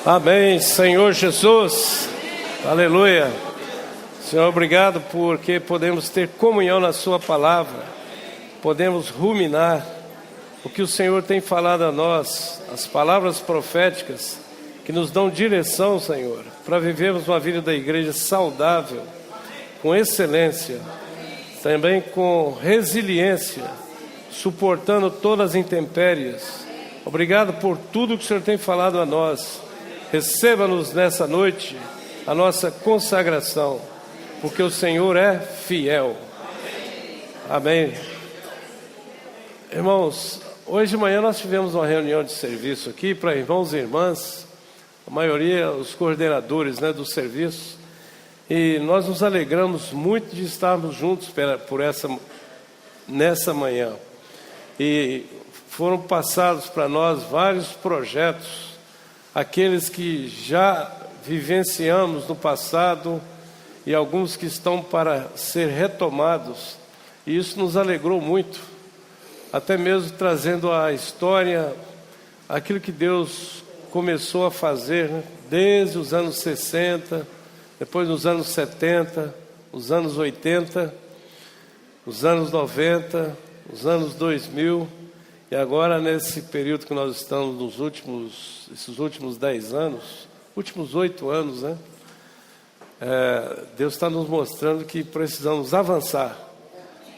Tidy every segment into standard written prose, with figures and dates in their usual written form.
Amém, Senhor Jesus, aleluia. Senhor, obrigado porque podemos ter comunhão na sua palavra, podemos ruminar o que o Senhor tem falado a nós, as palavras proféticas que nos dão direção, Senhor, para vivermos uma vida da igreja saudável, com excelência, também com resiliência, suportando todas as intempéries. Obrigado por tudo que o Senhor tem falado a nós. Receba-nos nessa noite a nossa consagração, porque o Senhor é fiel. Amém. Irmãos, hoje de manhã nós tivemos uma reunião de serviço aqui para irmãos e irmãs, a maioria os coordenadores, do serviço, e nós nos alegramos muito de estarmos juntos nessa manhã. E foram passados para nós vários projetos, aqueles que já vivenciamos no passado e alguns que estão para ser retomados, e isso nos alegrou muito, até mesmo trazendo à história aquilo que Deus começou a fazer, desde os anos 60, depois nos anos 70, os anos 80, os anos 90, os anos 2000, e agora nesse período que nós estamos esses últimos 10 anos, últimos 8 anos, Deus está nos mostrando que precisamos avançar,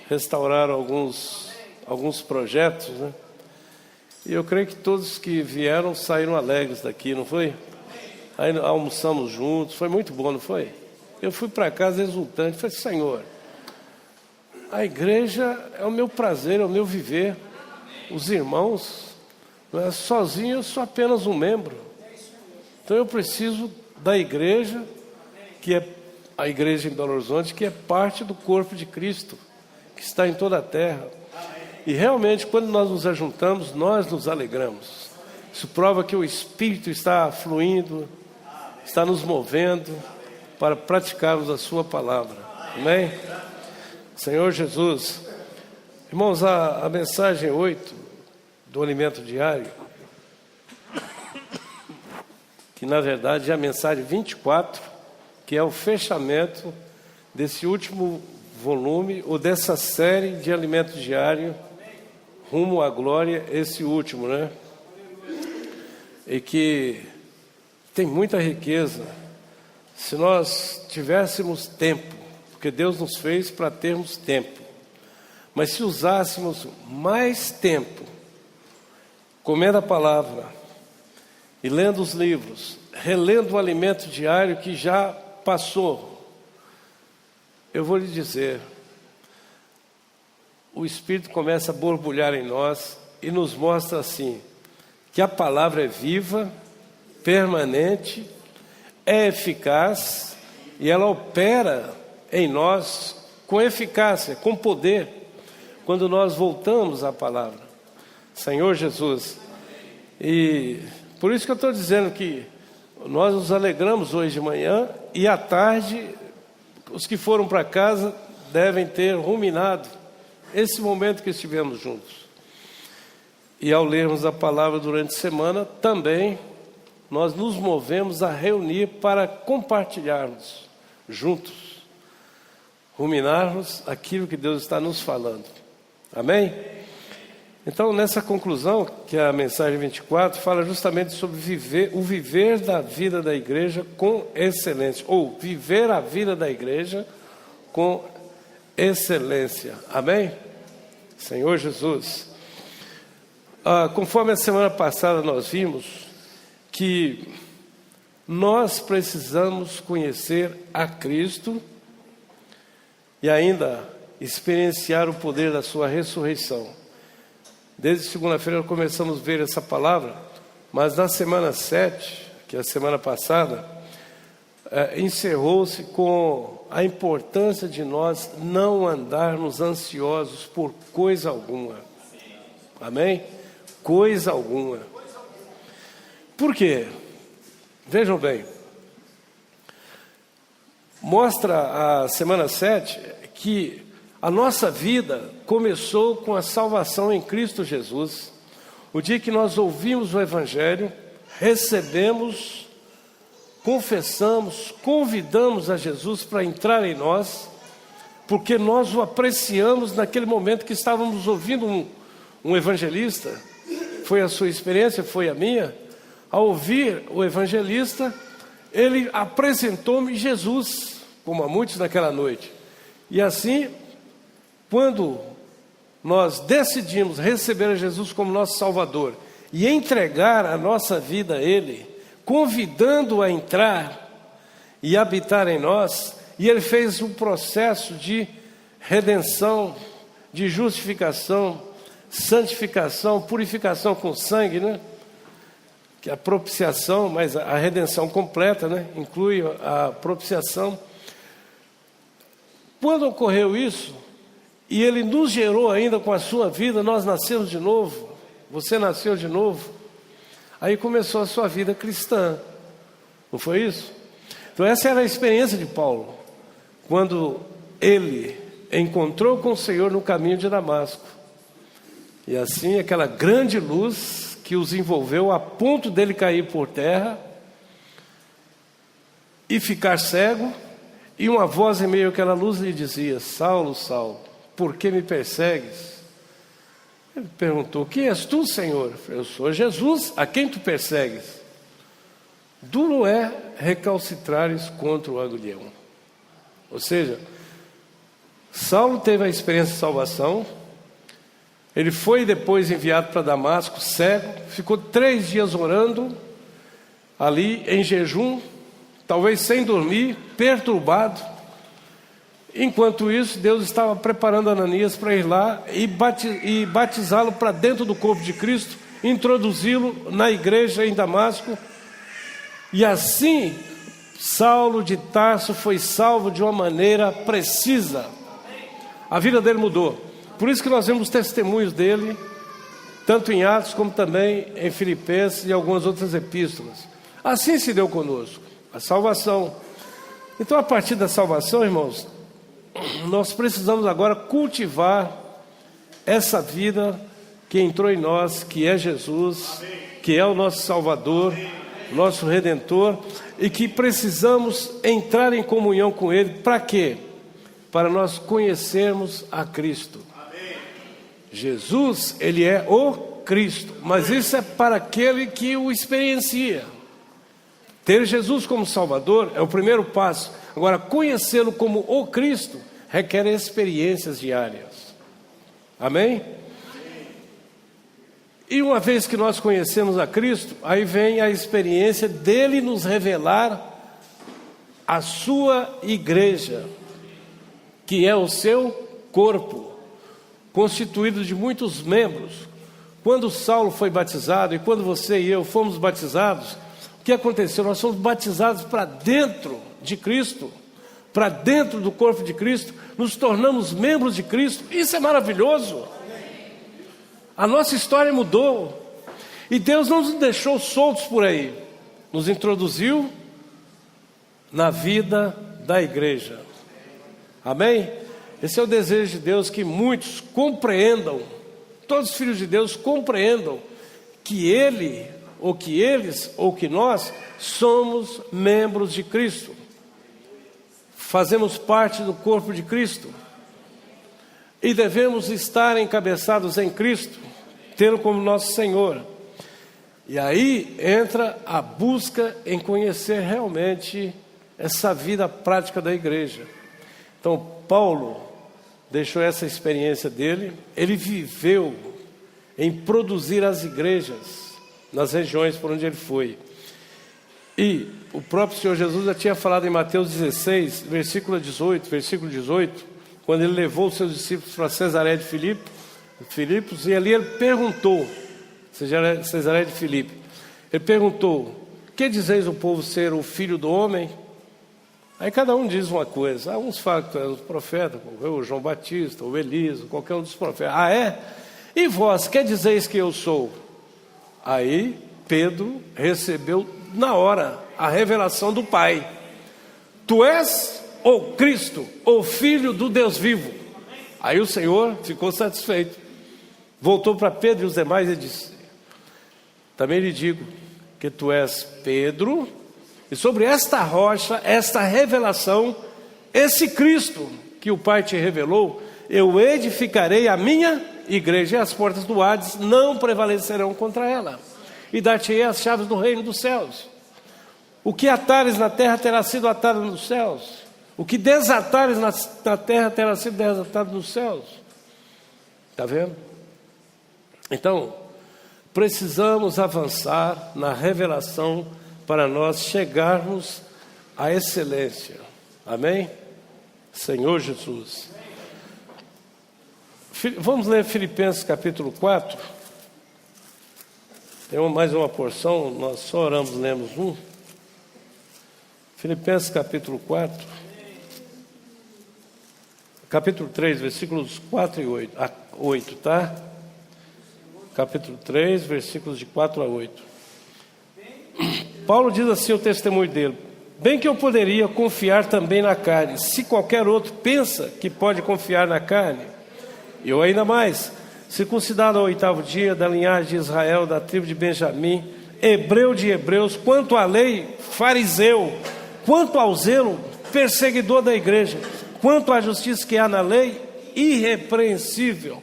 restaurar alguns projetos, E eu creio que todos que vieram saíram alegres daqui, não foi? Aí almoçamos juntos, foi muito bom, não foi? Eu fui para casa exultante, falei, Senhor, a igreja é o meu prazer, é o meu viver. Os irmãos, sozinho eu sou apenas um membro. Então eu preciso da igreja, que é a igreja em Belo Horizonte, que é parte do corpo de Cristo, que está em toda a terra. E realmente, quando nós nos ajuntamos, nós nos alegramos. Isso prova que o Espírito está fluindo, está nos movendo para praticarmos a sua palavra. Amém? Senhor Jesus. Irmãos, a mensagem 8 do alimento diário, que na verdade é a mensagem 24, que é o fechamento desse último volume, ou dessa série de alimento diário, rumo à glória, esse último, E que tem muita riqueza, se nós tivéssemos tempo, porque Deus nos fez para termos tempo. Mas se usássemos mais tempo comendo a palavra e lendo os livros, relendo o alimento diário que já passou, eu vou lhe dizer, o Espírito começa a borbulhar em nós e nos mostra assim, que a palavra é viva, permanente, é eficaz e ela opera em nós com eficácia, com poder, quando nós voltamos à palavra. Senhor Jesus. E por isso que eu estou dizendo que nós nos alegramos hoje de manhã, e à tarde os que foram para casa devem ter ruminado esse momento que estivemos juntos. E ao lermos a palavra durante a semana, também nós nos movemos a reunir para compartilharmos juntos, ruminarmos aquilo que Deus está nos falando. Amém? Então, nessa conclusão, que é a mensagem 24, fala justamente sobre o viver da vida da igreja com excelência, ou viver a vida da igreja com excelência. Amém? Senhor Jesus. Conforme a semana passada nós vimos que nós precisamos conhecer a Cristo e ainda experienciar o poder da sua ressurreição. Desde segunda-feira começamos a ver essa palavra, mas na semana 7, que é a semana passada, encerrou-se com a importância de nós não andarmos ansiosos por coisa alguma. Amém? Coisa alguma. Por quê? Vejam bem, mostra a semana 7 que a nossa vida começou com a salvação em Cristo Jesus. O dia que nós ouvimos o Evangelho, recebemos confessamos, convidamos a Jesus para entrar em nós, porque nós o apreciamos naquele momento que estávamos ouvindo um evangelista. Foi a sua experiência, foi a minha. Ao ouvir o evangelista, ele apresentou-me Jesus, como a muitos naquela noite. E assim, quando nós decidimos receber a Jesus como nosso Salvador e entregar a nossa vida a Ele, convidando-o a entrar e habitar em nós, e Ele fez um processo de redenção, de justificação, santificação, purificação com sangue, né? Que é a propiciação, mas a redenção completa, né? Inclui a propiciação. Quando ocorreu isso, e Ele nos gerou ainda com a sua vida, nós nascemos de novo, você nasceu de novo, aí começou a sua vida cristã, não foi isso? Então essa era a experiência de Paulo, quando ele encontrou com o Senhor no caminho de Damasco, e assim aquela grande luz que os envolveu a ponto dele cair por terra e ficar cego, e uma voz em meio àquela luz lhe dizia: Saulo, Saulo, por que me persegues? Ele perguntou: quem és tu, Senhor? Eu sou Jesus, a quem tu persegues? Duro é recalcitrares contra o aguilhão. Ou seja, Saulo teve a experiência de salvação. Ele foi depois enviado para Damasco, cego, ficou 3 dias orando, ali em jejum, talvez sem dormir, perturbado. Enquanto isso, Deus estava preparando Ananias para ir lá e batizá-lo para dentro do corpo de Cristo, introduzi-lo na igreja em Damasco. E assim, Saulo de Tarso foi salvo de uma maneira precisa. A vida dele mudou. Por isso que nós vemos testemunhos dele, tanto em Atos como também em Filipenses e algumas outras epístolas. Assim se deu conosco, a salvação. Então, a partir da salvação, irmãos, nós precisamos agora cultivar essa vida que entrou em nós, que é Jesus, que é o nosso Salvador, nosso Redentor, e que precisamos entrar em comunhão com Ele. Para quê? Para nós conhecermos a Cristo. Jesus, Ele é o Cristo, mas isso é para aquele que o experiencia. Ter Jesus como Salvador é o primeiro passo. Agora, conhecê-lo como o Cristo requer experiências diárias. Amém? E uma vez que nós conhecemos a Cristo, aí vem a experiência dele nos revelar a sua igreja, que é o seu corpo, constituído de muitos membros. Quando Saulo foi batizado e quando você e eu fomos batizados, o que aconteceu? Nós fomos batizados para dentro de Cristo, para dentro do corpo de Cristo, nos tornamos membros de Cristo. Isso é maravilhoso. A nossa história mudou, e Deus não nos deixou soltos por aí, nos introduziu na vida da igreja. Amém? Esse é o desejo de Deus, que muitos compreendam, todos os filhos de Deus compreendam que Ele, ou que eles, ou que nós somos membros de Cristo, fazemos parte do corpo de Cristo e devemos estar encabeçados em Cristo, tê-lo como nosso Senhor. E aí entra a busca em conhecer realmente essa vida prática da igreja. Então Paulo deixou essa experiência dele, ele viveu em produzir as igrejas nas regiões por onde ele foi. E o próprio Senhor Jesus já tinha falado em Mateus 16, versículo 18, quando ele levou os seus discípulos para Cesareia de Filipos, e ali ele perguntou, Cesareia de Filipe, ele perguntou: que dizeis o povo ser o filho do homem? Aí cada um diz uma coisa. Uns falam que tu és o profeta, o João Batista, o Elias, qualquer um dos profetas. Ah, é? E vós, que dizeis que eu sou? Aí Pedro recebeu na hora a revelação do Pai: tu és o Cristo, o Filho do Deus vivo. Aí o Senhor ficou satisfeito, voltou para Pedro e os demais e disse: também lhe digo que tu és Pedro, E sobre esta rocha, esta revelação, esse Cristo que o Pai te revelou, eu edificarei a minha igreja, e as portas do Hades não prevalecerão contra ela. E dar-te-ei as chaves do reino dos céus. O que atares na terra terá sido atado nos céus. O que desatares na terra terá sido desatado nos céus. Está vendo? Então, precisamos avançar na revelação para nós chegarmos à excelência. Amém? Senhor Jesus. Vamos ler Filipenses capítulo 4. Tem mais uma porção, nós só oramos, lemos um. Filipenses capítulo 4. Capítulo 3, versículos 4 e 8, tá? Capítulo 3, versículos de 4 a 8. Paulo diz assim o testemunho dele: bem que eu poderia confiar também na carne, se qualquer outro pensa que pode confiar na carne. Eu ainda mais, circuncidado ao 8º dia, da linhagem de Israel, da tribo de Benjamim, hebreu de hebreus, quanto à lei, fariseu, quanto ao zelo, perseguidor da igreja, quanto à justiça que há na lei, irrepreensível.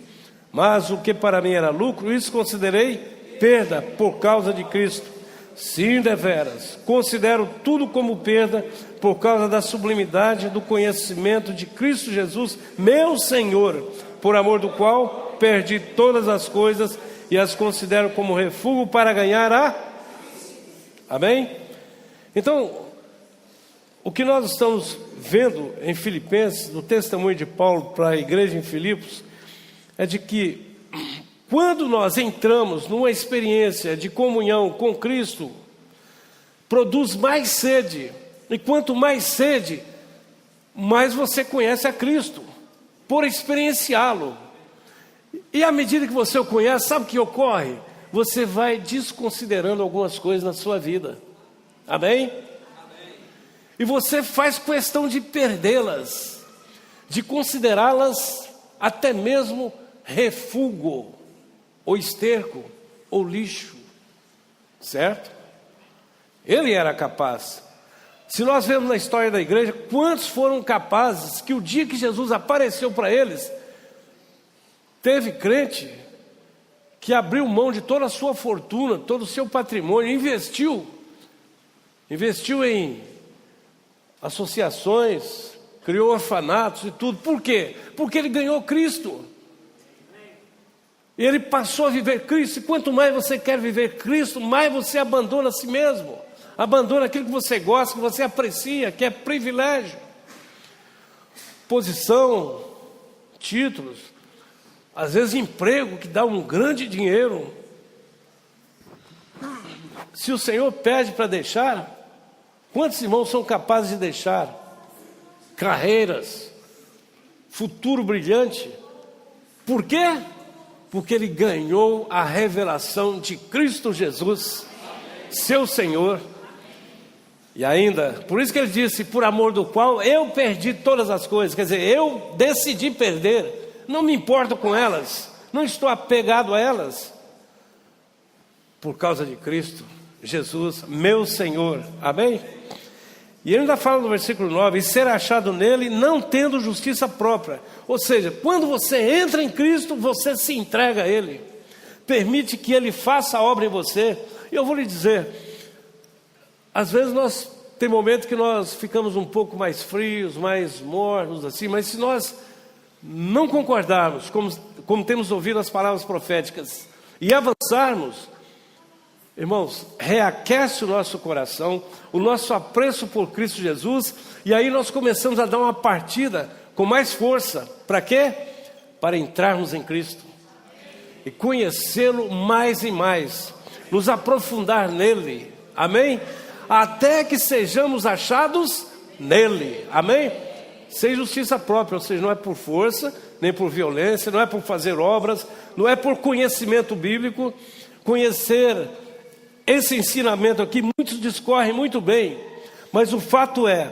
Mas o que para mim era lucro, isso considerei perda por causa de Cristo. Sim, deveras, considero tudo como perda por causa da sublimidade do conhecimento de Cristo Jesus, meu Senhor, por amor do qual perdi todas as coisas e as considero como refúgio para ganhar a... Amém? Então, o que nós estamos vendo em Filipenses, no testemunho de Paulo para a igreja em Filipos, é de que quando nós entramos numa experiência de comunhão com Cristo, produz mais sede, e quanto mais sede, mais você conhece a Cristo, por experienciá-lo. E à medida que você o conhece, sabe o que ocorre? Você vai desconsiderando algumas coisas na sua vida. Amém? E você faz questão de perdê-las, de considerá-las até mesmo refúgio, ou esterco, ou lixo, certo? Ele era capaz. Se nós vemos na história da igreja, quantos foram capazes que o dia que Jesus apareceu para eles, teve crente que abriu mão de toda a sua fortuna, todo o seu patrimônio, investiu em associações, criou orfanatos e tudo. Por quê? Porque ele ganhou Cristo. E ele passou a viver Cristo. E quanto mais você quer viver Cristo, mais você abandona a si mesmo. Abandona aquilo que você gosta, que você aprecia, que é privilégio. Posição, títulos, às vezes emprego que dá um grande dinheiro. Se o Senhor pede para deixar, quantos irmãos são capazes de deixar? Carreiras, futuro brilhante. Por quê? Porque ele ganhou a revelação de Cristo Jesus, seu Senhor. E ainda, por isso que ele disse, por amor do qual eu perdi todas as coisas. Quer dizer, eu decidi perder, não me importo com elas, não estou apegado a elas, por causa de Cristo Jesus, meu Senhor. Amém? E ele ainda fala no versículo 9, e ser achado nele, não tendo justiça própria. Ou seja, quando você entra em Cristo, você se entrega a Ele, permite que Ele faça a obra em você. E eu vou lhe dizer, às vezes tem momentos que nós ficamos um pouco mais frios, mais mornos, assim, mas se nós não concordarmos, como temos ouvido as palavras proféticas, e avançarmos, irmãos, reaquece o nosso coração, o nosso apreço por Cristo Jesus, e aí nós começamos a dar uma partida com mais força. Para quê? Para entrarmos em Cristo e conhecê-lo mais e mais, nos aprofundar nele. Amém? Até que sejamos achados nele. Amém? Sem justiça própria, ou seja, não é por força, nem por violência, não é por fazer obras, não é por conhecimento bíblico. Conhecer esse ensinamento aqui, muitos discorrem muito bem, mas o fato é,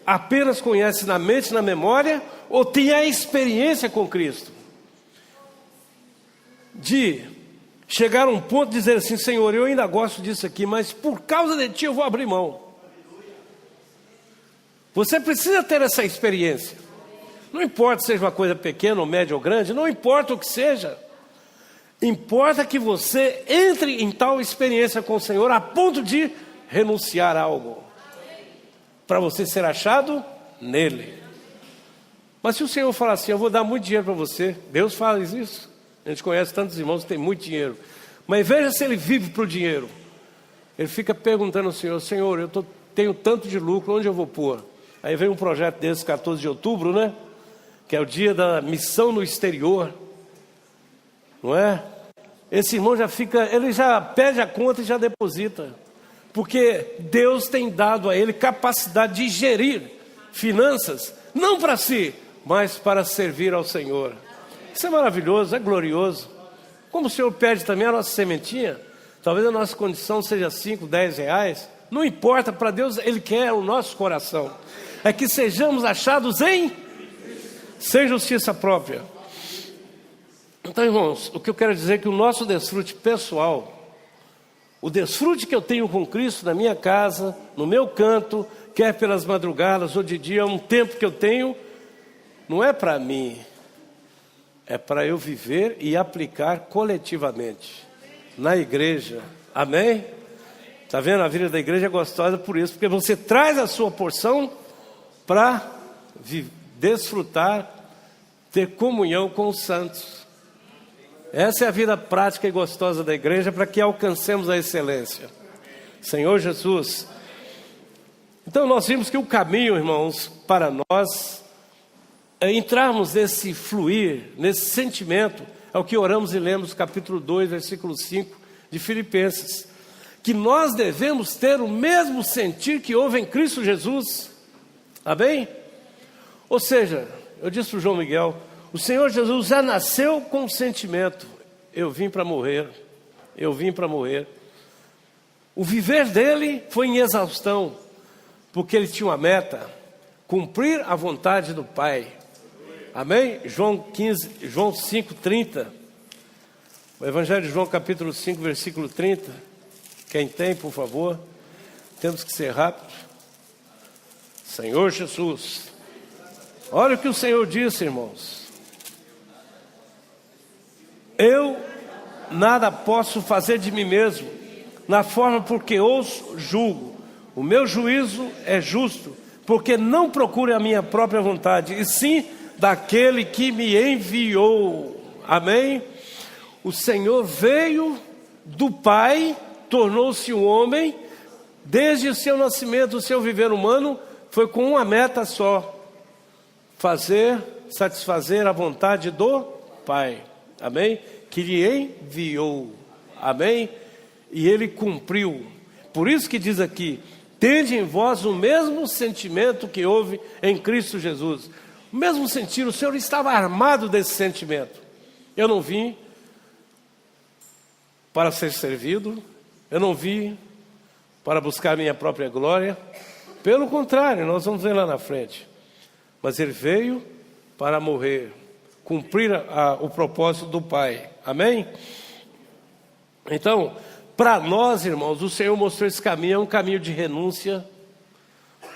apenas conhece na mente, na memória, ou tem a experiência com Cristo, de chegar a um ponto de dizer assim, Senhor, eu ainda gosto disso aqui, mas por causa de Ti eu vou abrir mão. Você precisa ter essa experiência. Não importa se seja uma coisa pequena ou média ou grande, não importa o que seja. Importa que você entre em tal experiência com o Senhor a ponto de renunciar a algo, para você ser achado nele. Mas se o Senhor falar assim, eu vou dar muito dinheiro para você, Deus faz isso. A gente conhece tantos irmãos que têm muito dinheiro, mas veja se ele vive para o dinheiro. Ele fica perguntando ao Senhor, Senhor, eu tenho tanto de lucro, onde eu vou pôr? Aí vem um projeto desse, 14 de outubro, né? Que é o dia da missão no exterior, não é? Esse irmão ele já pede a conta e já deposita, porque Deus tem dado a ele capacidade de gerir finanças, não para si, mas para servir ao Senhor. Isso é maravilhoso, é glorioso. Como o Senhor pede também a nossa sementinha, talvez a nossa condição seja 5, 10 reais, não importa, para Deus Ele quer o nosso coração, é que sejamos achados sem justiça própria. Então, irmãos, o que eu quero dizer é que o nosso desfrute pessoal, o desfrute que eu tenho com Cristo na minha casa, no meu canto, quer pelas madrugadas ou de dia, um tempo que eu tenho, não é para mim, é para eu viver e aplicar coletivamente, na igreja, amém? Está vendo? A vida da igreja é gostosa por isso, porque você traz a sua porção para desfrutar, ter comunhão com os santos. Essa é a vida prática e gostosa da igreja, para que alcancemos a excelência. Senhor Jesus. Então nós vimos que o caminho, irmãos, para nós é entrarmos nesse fluir, nesse sentimento, é o que oramos e lemos capítulo 2, versículo 5 de Filipenses, que nós devemos ter o mesmo sentir que houve em Cristo Jesus. Amém? Ou seja, eu disse para o João Miguel, o Senhor Jesus já nasceu com o sentimento, eu vim para morrer, eu vim para morrer. O viver dele foi em exaustão, porque ele tinha uma meta, cumprir a vontade do Pai. Amém? João 5:30. O Evangelho de João, capítulo 5, versículo 30. Quem tem, por favor. Temos que ser rápidos. Senhor Jesus. Olha o que o Senhor disse, irmãos. Eu nada posso fazer de mim mesmo, na forma porque ouço, julgo. O meu juízo é justo, porque não procuro a minha própria vontade, e sim daquele que me enviou. Amém? O Senhor veio do Pai, tornou-se um homem, desde o seu nascimento, o seu viver humano, foi com uma meta só: satisfazer a vontade do Pai. Amém? Que lhe enviou. Amém? E ele cumpriu. Por isso que diz aqui, tende em vós o mesmo sentimento que houve em Cristo Jesus. O mesmo sentir, o Senhor estava armado desse sentimento. Eu não vim para ser servido, eu não vim para buscar minha própria glória. Pelo contrário, nós vamos ver lá na frente. Mas ele veio para morrer, cumprir o propósito do Pai. Amém? Então, para nós, irmãos, o Senhor mostrou esse caminho, é um caminho de renúncia.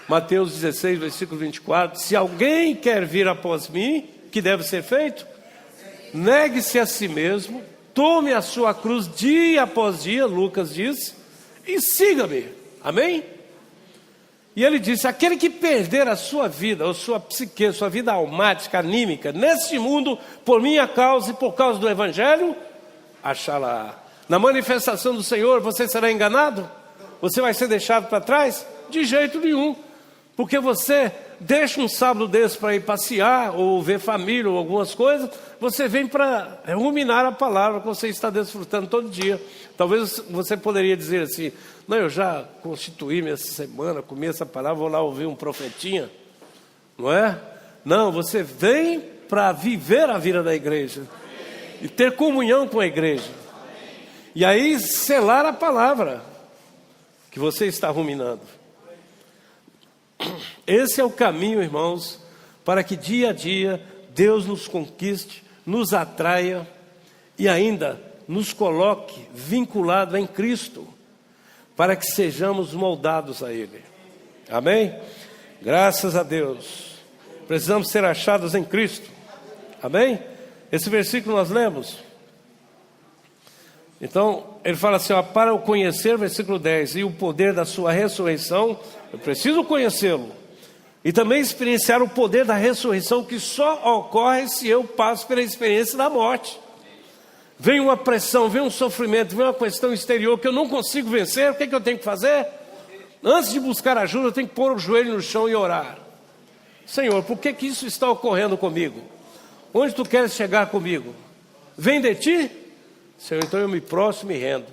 Mateus 16, versículo 24. Se alguém quer vir após mim, o que deve ser feito? Negue-se a si mesmo, tome a sua cruz dia após dia, Lucas diz, e siga-me. Amém? E ele disse, aquele que perder a sua vida, a sua psique, a sua vida almática, anímica, neste mundo, por minha causa e por causa do Evangelho, achá-la. Na manifestação do Senhor, você será enganado? Você vai ser deixado para trás? De jeito nenhum. Porque você deixa um sábado desse para ir passear, ou ver família, ou algumas coisas, você vem para ruminar a palavra que você está desfrutando todo dia. Talvez você poderia dizer assim, não, eu já constituí-me essa semana, comi essa palavra, vou lá ouvir um profetinha, não é? Não, você vem para viver a vida da igreja, e ter comunhão com a igreja, e aí selar a palavra que você está ruminando. Esse é o caminho, irmãos, para que dia a dia Deus nos conquiste, nos atraia e ainda nos coloque vinculado em Cristo, para que sejamos moldados a Ele. Amém? Graças a Deus. Precisamos ser achados em Cristo. Amém? Esse versículo nós lemos. Então, ele fala assim, ó, para o conhecer, versículo 10, e o poder da sua ressurreição, eu preciso conhecê-lo. E também experienciar o poder da ressurreição, que só ocorre se eu passo pela experiência da morte. Vem uma pressão, vem um sofrimento, vem uma questão exterior que eu não consigo vencer, o que eu tenho que fazer? Antes de buscar ajuda, eu tenho que pôr o joelho no chão e orar. Senhor, por que isso está ocorrendo comigo? Onde tu queres chegar comigo? Vem de ti? Senhor, então eu me prostro e me rendo.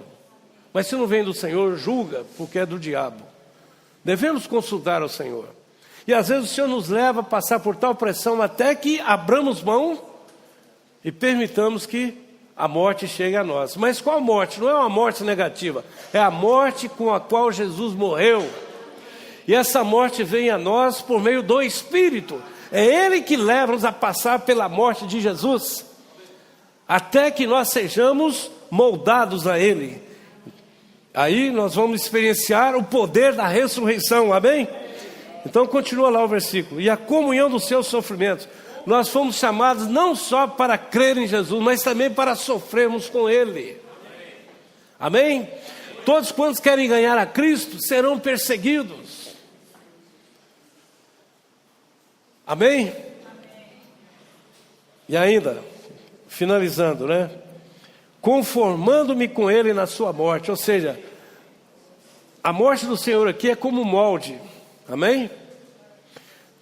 Mas se não vem do Senhor, julga, porque é do diabo. Devemos consultar ao Senhor. E às vezes o Senhor nos leva a passar por tal pressão até que abramos mão e permitamos que a morte chegue a nós. Mas qual morte? Não é uma morte negativa, é a morte com a qual Jesus morreu. E essa morte vem a nós por meio do Espírito. É Ele que leva-nos a passar pela morte de Jesus, até que nós sejamos moldados a Ele. Aí nós vamos experienciar o poder da ressurreição, amém? Então continua lá o versículo. E a comunhão dos seus sofrimentos. Nós fomos chamados não só para crer em Jesus, mas também para sofrermos com Ele. Amém? Todos quantos querem ganhar a Cristo serão perseguidos. Amém? E ainda, finalizando, né? Conformando-me com Ele na sua morte. Ou seja, a morte do Senhor aqui é como um molde. Amém?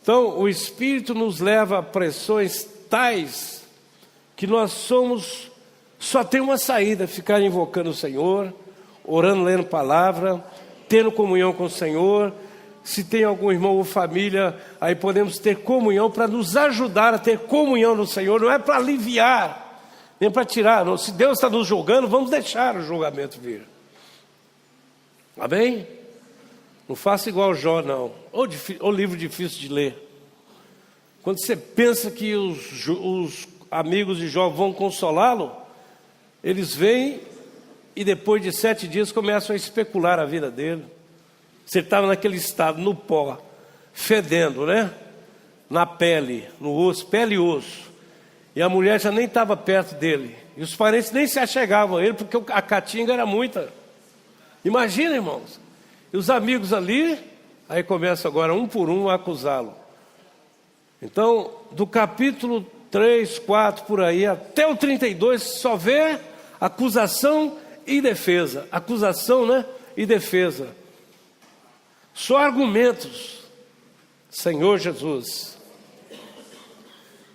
Então, o Espírito nos leva a pressões tais que nós só tem uma saída: ficar invocando o Senhor, orando, lendo palavra, tendo comunhão com o Senhor. Se tem algum irmão ou família, aí podemos ter comunhão para nos ajudar a ter comunhão no Senhor. Não é para aliviar, nem para tirar. Não. Se Deus está nos julgando, vamos deixar o julgamento vir. Amém? Não faça igual Jó, não. Ou livro difícil de ler. Quando você pensa que os amigos de Jó vão consolá-lo, eles vêm e depois de 7 dias começam a especular a vida dele. Você estava naquele estado, no pó, fedendo, né? Na pele, no osso, pele e osso. E a mulher já nem estava perto dele. E os parentes nem se achegavam a ele, porque a catinga era muita. Imagina, irmãos. E os amigos ali, aí começa agora um por um a acusá-lo. Então, do capítulo 3, 4, por aí, até o 32, só vê acusação e defesa. Acusação, né? E defesa. Só argumentos. Senhor Jesus.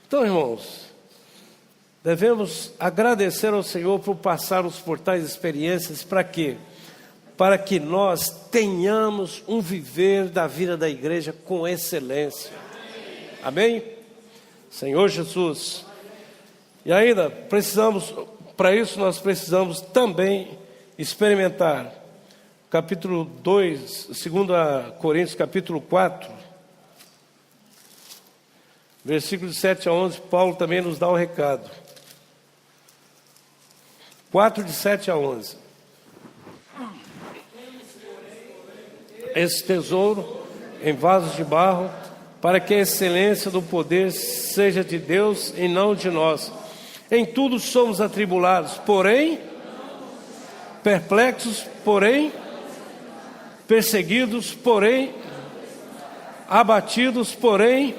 Então, irmãos, devemos agradecer ao Senhor por passarmos por tais experiências. Para quê? Para que nós tenhamos um viver da vida da igreja com excelência. Amém? Senhor Jesus. E ainda precisamos, para isso nós precisamos também experimentar. Capítulo 2, 2 Coríntios, capítulo 4, versículos 7 a 11, Paulo também nos dá o recado. 4, de 7 a 11. Esse tesouro em vasos de barro, para que a excelência do poder seja de Deus e não de nós. Em tudo somos atribulados, porém, perplexos, porém, perseguidos, porém, abatidos, porém,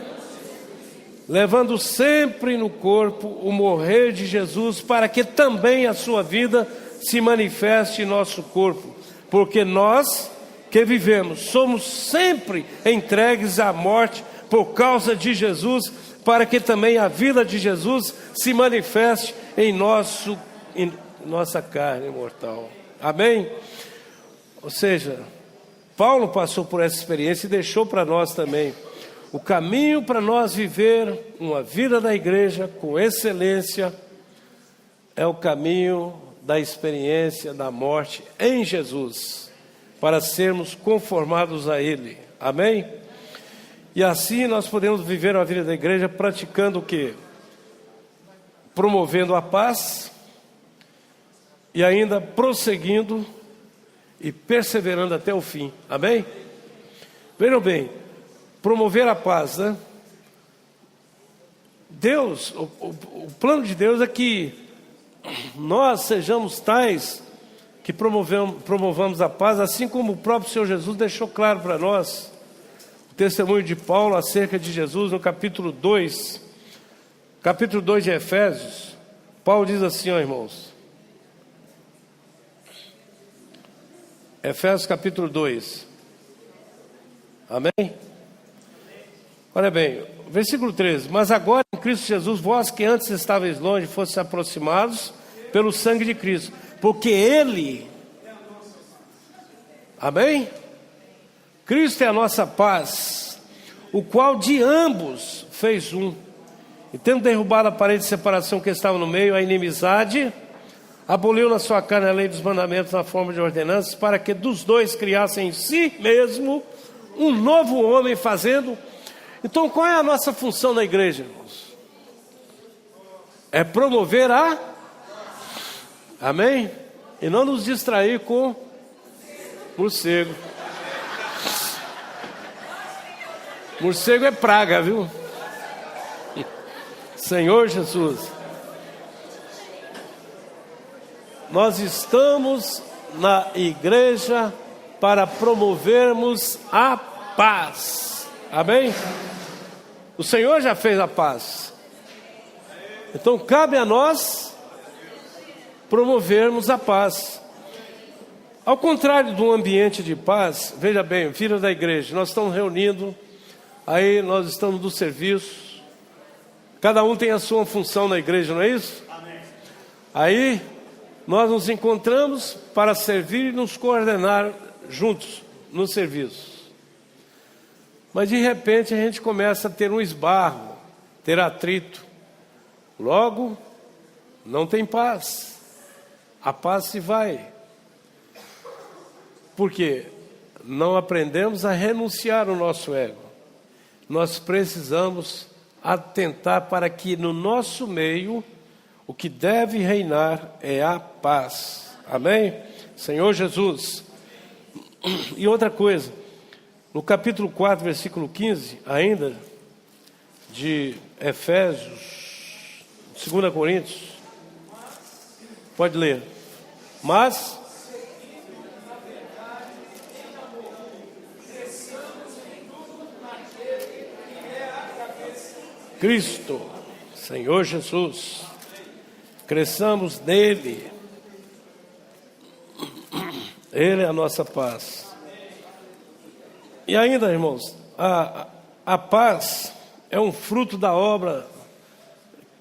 levando sempre no corpo o morrer de Jesus, para que também a sua vida se manifeste em nosso corpo. Porque nós que vivemos somos sempre entregues à morte por causa de Jesus, para que também a vida de Jesus se manifeste em nossa carne mortal. Amém? Ou seja, Paulo passou por essa experiência e deixou para nós também o caminho para nós viver uma vida da igreja com excelência. É o caminho da experiência da morte em Jesus, para sermos conformados a Ele. Amém? E assim nós podemos viver a vida da igreja praticando o quê? Promovendo a paz e ainda prosseguindo e perseverando até o fim. Amém? Vejam bem, promover a paz, né? Deus, o plano de Deus é que nós sejamos tais que promovamos a paz, assim como o próprio Senhor Jesus deixou claro para nós, o testemunho de Paulo acerca de Jesus no capítulo 2 de Efésios. Paulo diz assim, ó, irmãos, Efésios capítulo 2, amém? Olha bem, versículo 13: mas agora em Cristo Jesus, vós que antes estáveis longe, fostes aproximados pelo sangue de Cristo, porque Ele, amém? Cristo é a nossa paz, o qual de ambos fez um, e tendo derrubado a parede de separação que estava no meio, a inimizade, aboliu na sua carne a lei dos mandamentos na forma de ordenanças, para que dos dois criassem em si mesmo um novo homem, fazendo. Então, qual é a nossa função na igreja, irmãos? É promover a... Amém? E não nos distrair com morcego. Morcego é praga, viu? Senhor Jesus. Nós estamos na igreja para promovermos a paz. Amém? O Senhor já fez a paz. Então cabe a nós promovermos a paz. Ao contrário de um ambiente de paz, veja bem, filhos da igreja, nós estamos reunindo, aí nós estamos no serviço, cada um tem a sua função na igreja, não é isso? Amém. Aí nós nos encontramos para servir e nos coordenar juntos no serviço. Mas de repente a gente começa a ter um esbarro, ter atrito. Logo, não tem paz. A paz se vai. Por quê? Não aprendemos a renunciar ao nosso ego. Nós precisamos atentar para que no nosso meio o que deve reinar é a paz. Amém? Senhor Jesus. E outra coisa, no capítulo 4, versículo 15, ainda, de Efésios, 2 Coríntios, pode ler. Mas Cristo, Senhor Jesus, cresçamos nele. Ele é a nossa paz. E ainda, irmãos, a paz é um fruto da obra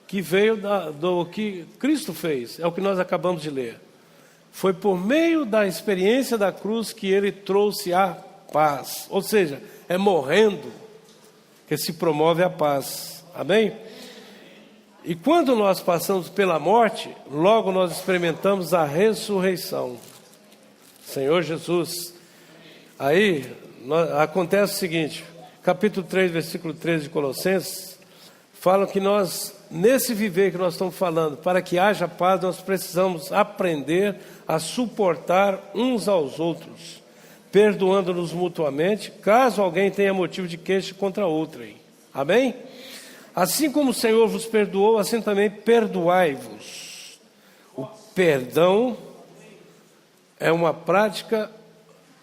que veio do que Cristo fez. É o que nós acabamos de ler. Foi por meio da experiência da cruz que Ele trouxe a paz. Ou seja, é morrendo que se promove a paz. Amém? E quando nós passamos pela morte, logo nós experimentamos a ressurreição. Senhor Jesus. Aí acontece o seguinte, capítulo 3, versículo 13 de Colossenses, fala que nós, nesse viver que nós estamos falando, para que haja paz, nós precisamos aprender a suportar uns aos outros, perdoando-nos mutuamente, caso alguém tenha motivo de queixa contra outrem. Amém? Assim como o Senhor vos perdoou, assim também perdoai-vos. O perdão é uma prática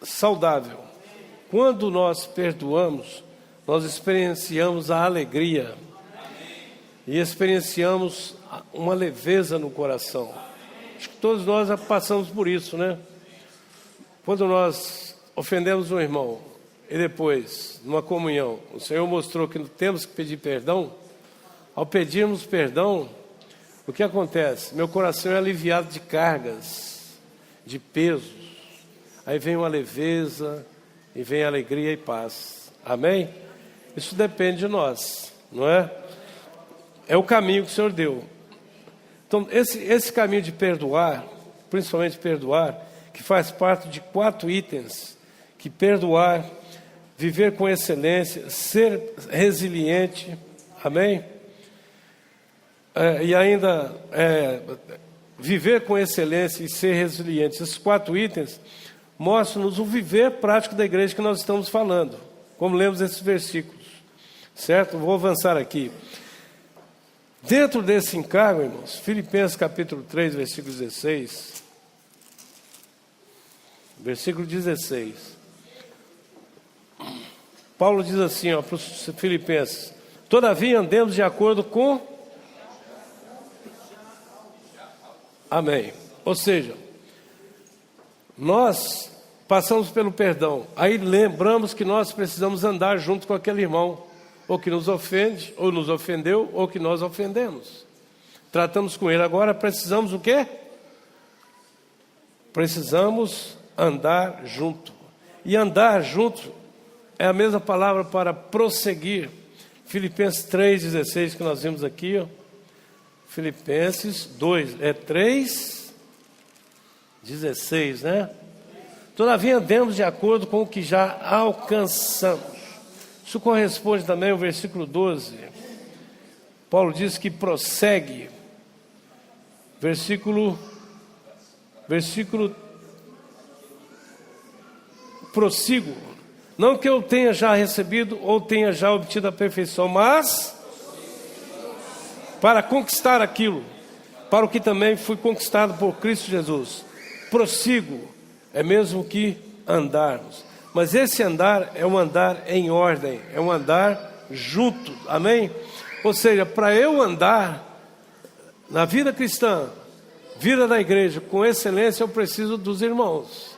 saudável. Quando nós perdoamos, nós experienciamos a alegria e experienciamos uma leveza no coração. Acho que todos nós já passamos por isso, né? Quando nós ofendemos um irmão e depois, numa comunhão, o Senhor mostrou que temos que pedir perdão. Ao pedirmos perdão, o que acontece? Meu coração é aliviado de cargas, de pesos. Aí vem uma leveza e vem alegria e paz. Amém? Isso depende de nós, não é? É o caminho que o Senhor deu. Então, esse caminho de perdoar, principalmente perdoar, que faz parte de 4 itens, que perdoar, viver com excelência, ser resiliente, amém? E ainda viver com excelência e ser resiliente. Esses 4 itens mostram-nos o viver prático da igreja que nós estamos falando. como lemos esses versículos, certo? Vou avançar aqui. Dentro desse encargo, irmãos, Filipenses capítulo 3, versículo 16. Versículo 16. Paulo diz assim, para os Filipenses: todavia andemos de acordo com... Amém. Ou seja, nós passamos pelo perdão, aí lembramos que nós precisamos andar junto com aquele irmão, ou que nos ofende, ou nos ofendeu, ou que nós ofendemos. Tratamos com ele. Agora precisamos o quê? Precisamos andar junto. E andar junto é a mesma palavra para prosseguir. Filipenses 3,16 que nós vimos aqui, ó. Filipenses 2, 3,16, né? Todavia andemos de acordo com o que já alcançamos. Isso corresponde também ao versículo 12. Paulo diz que prossegue. Versículo prossigo. Não que eu tenha já recebido ou tenha já obtido a perfeição, mas para conquistar aquilo, para o que também fui conquistado por Cristo Jesus. Prossigo, é mesmo que andarmos. Mas esse andar é um andar em ordem, é um andar junto, amém? Ou seja, para eu andar na vida cristã, vida da igreja, com excelência, eu preciso dos irmãos.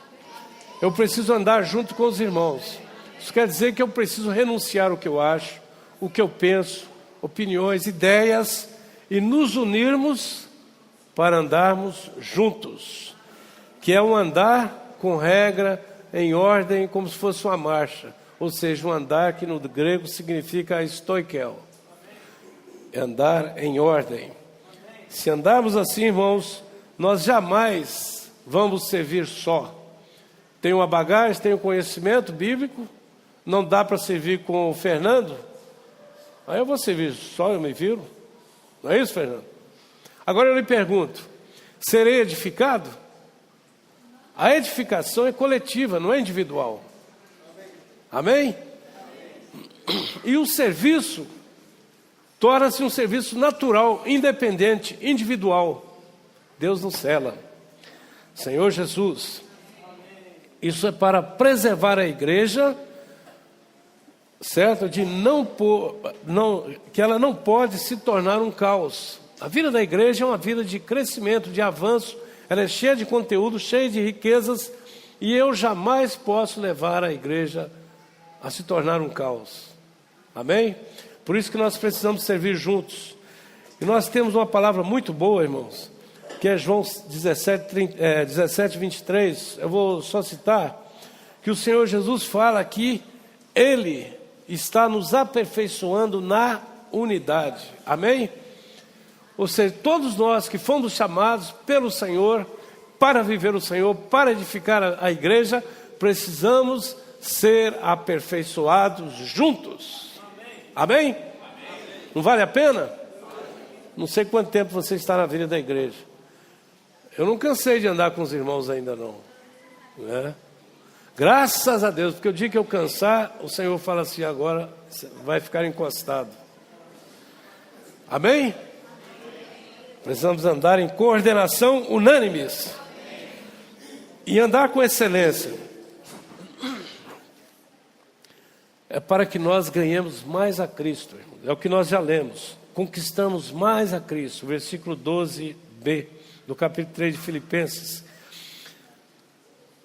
Eu preciso andar junto com os irmãos. Isso quer dizer que eu preciso renunciar o que eu acho, o que eu penso, opiniões, ideias, e nos unirmos para andarmos juntos, que é um andar com regra, em ordem, como se fosse uma marcha, ou seja, um andar que no grego significa stoikel, é andar em ordem. Se andarmos assim, irmãos, nós jamais vamos servir só. Tem uma bagagem, tem um conhecimento bíblico, não dá para servir com o Fernando, aí eu vou servir só, eu me viro. Não é isso, Fernando? Agora eu lhe pergunto, serei edificado? A edificação é coletiva, não é individual. Amém? E o serviço torna-se um serviço natural, independente, individual. Deus nos cela. Senhor Jesus, isso é para preservar a igreja, certo? De que ela não pode se tornar um caos. A vida da igreja é uma vida de crescimento, de avanço. Ela é cheia de conteúdo, cheia de riquezas, e eu jamais posso levar a igreja a se tornar um caos. Amém? Por isso que nós precisamos servir juntos. E nós temos uma palavra muito boa, irmãos, que é João 17, 23. Eu vou só citar que o Senhor Jesus fala que Ele está nos aperfeiçoando na unidade. Amém? Ou seja, todos nós que fomos chamados pelo Senhor para viver o Senhor, para edificar a igreja, precisamos ser aperfeiçoados juntos. Amém? Amém? Não vale a pena? Não sei quanto tempo você está na vida da igreja. Eu não cansei de andar com os irmãos ainda não, né? Graças a Deus, porque o dia que eu cansar, o Senhor fala assim, agora vai ficar encostado. Amém? Precisamos andar em coordenação unânimes e andar com excelência. É para que nós ganhemos mais a Cristo, irmão. É o que nós já lemos. Conquistamos mais a Cristo. Versículo 12b do capítulo 3 de Filipenses.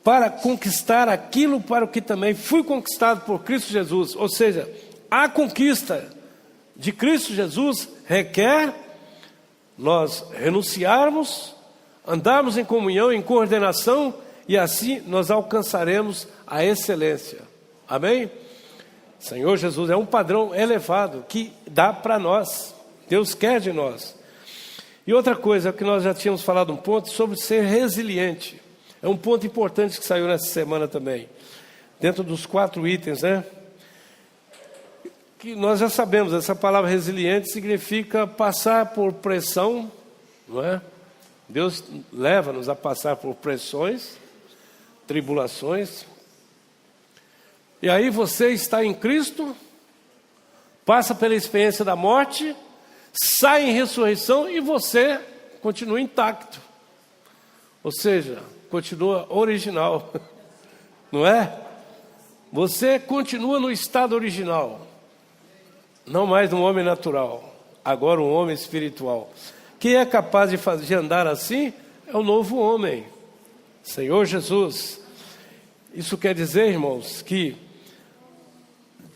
Para conquistar aquilo para o que também fui conquistado por Cristo Jesus. Ou seja, a conquista de Cristo Jesus requer nós renunciarmos, andarmos em comunhão, em coordenação, e assim nós alcançaremos a excelência. Amém? Senhor Jesus é um padrão elevado que dá para nós. Deus quer de nós. E outra coisa que nós já tínhamos falado um ponto sobre ser resiliente. É um ponto importante que saiu nessa semana também. Dentro dos 4 itens, né? Que nós já sabemos, essa palavra resiliente significa passar por pressão, não é? Deus leva-nos a passar por pressões, tribulações, E aí você está em Cristo, passa pela experiência da morte, sai em ressurreição e você continua intacto. Ou seja, continua original, não é? Você continua no estado original, não mais um homem natural, agora um homem espiritual. Quem é capaz de andar assim é o novo homem, Senhor Jesus. Isso quer dizer, irmãos, que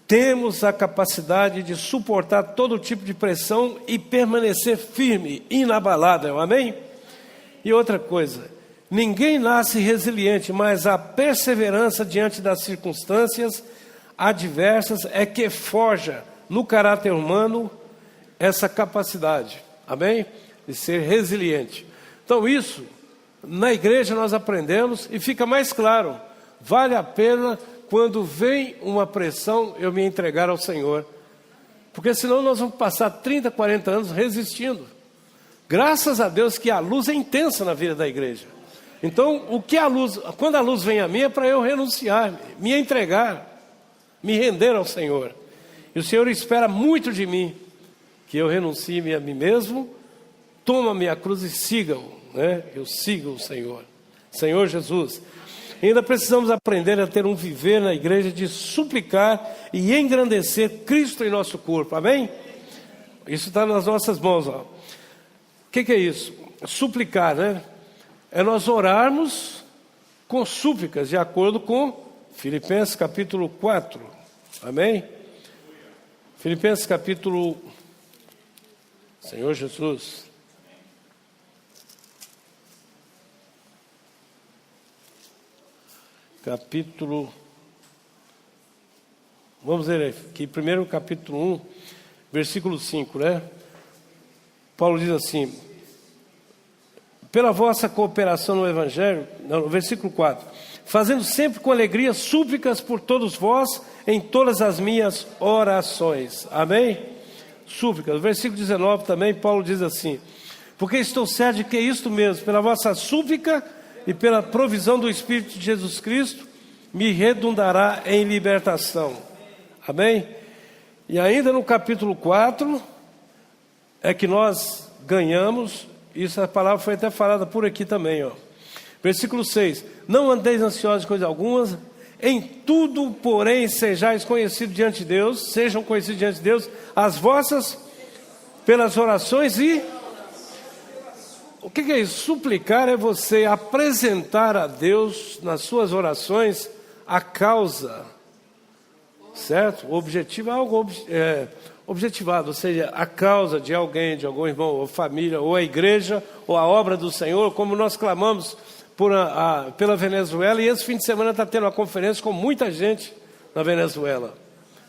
temos a capacidade de suportar todo tipo de pressão e permanecer firme, inabalável, amém? E outra coisa, ninguém nasce resiliente, mas a perseverança diante das circunstâncias adversas é que forja no caráter humano essa capacidade, amém? De ser resiliente. Então isso, na igreja nós aprendemos e fica mais claro, vale a pena quando vem uma pressão eu me entregar ao Senhor, porque senão nós vamos passar 30, 40 anos resistindo. Graças a Deus que a luz é intensa na vida da igreja. Então, quando a luz vem a mim é para eu renunciar, me entregar, me render ao Senhor. E o Senhor espera muito de mim, que eu renuncie a mim mesmo, toma a minha cruz e siga-o, né? Eu sigo o Senhor, Senhor Jesus. Ainda precisamos aprender a ter um viver na igreja de suplicar e engrandecer Cristo em nosso corpo, amém? Isso está nas nossas mãos, ó. O que é isso? Suplicar, né? É nós orarmos com súplicas, de acordo com Filipenses capítulo 4, amém? Filipenses capítulo, Senhor Jesus, capítulo, vamos ver aqui, primeiro capítulo 1, versículo 5, né? Paulo diz assim: pela vossa cooperação no Evangelho, no versículo 4, fazendo sempre com alegria súplicas por todos vós em todas as minhas orações, amém? Súplicas. Versículo 19 também, Paulo diz assim: porque estou certo de que é isto mesmo, pela vossa súplica e pela provisão do Espírito de Jesus Cristo, me redundará em libertação. Amém? E ainda no capítulo 4, é que nós ganhamos, isso a palavra foi até falada por aqui também, ó. Versículo 6, não andeis ansiosos de coisa alguma, em tudo, porém, sejam conhecidos diante de Deus, as vossas, pelas orações e... O que é isso? Suplicar é você apresentar a Deus nas suas orações a causa, certo? O objetivo é algo objetivado, ou seja, a causa de alguém, de algum irmão, ou família, ou a igreja, ou a obra do Senhor, como nós clamamos pela Venezuela, e esse fim de semana está tendo uma conferência com muita gente na Venezuela.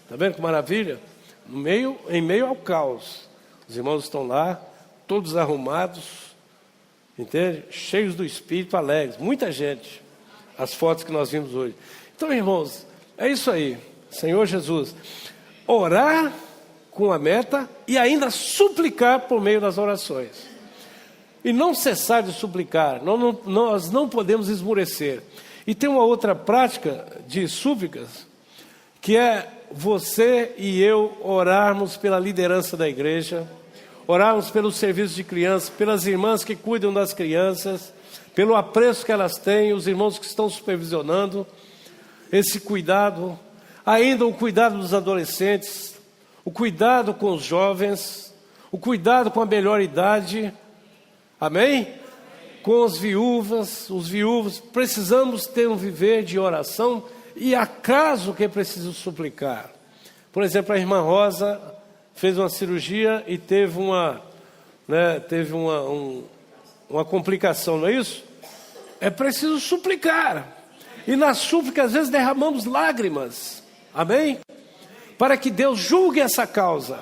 Está vendo que maravilha? Em meio ao caos, os irmãos estão lá, todos arrumados, entende? Cheios do Espírito, alegres, muita gente, as fotos que nós vimos hoje. Então, irmãos, é isso aí, Senhor Jesus, orar com a meta e ainda suplicar por meio das orações, e não cessar de suplicar, nós não podemos esmorecer. E tem uma outra prática de súplicas, que é você e eu orarmos pela liderança da igreja, orarmos pelos serviços de crianças, pelas irmãs que cuidam das crianças, pelo apreço que elas têm, os irmãos que estão supervisionando, esse cuidado, ainda o cuidado dos adolescentes, o cuidado com os jovens, o cuidado com a melhor idade, amém? Com as viúvas, os viúvos, precisamos ter um viver de oração, e acaso que é preciso suplicar. Por exemplo, a irmã Rosa fez uma cirurgia e teve uma complicação, não é isso? É preciso suplicar. E na súplica, às vezes, derramamos lágrimas. Amém? Para que Deus julgue essa causa.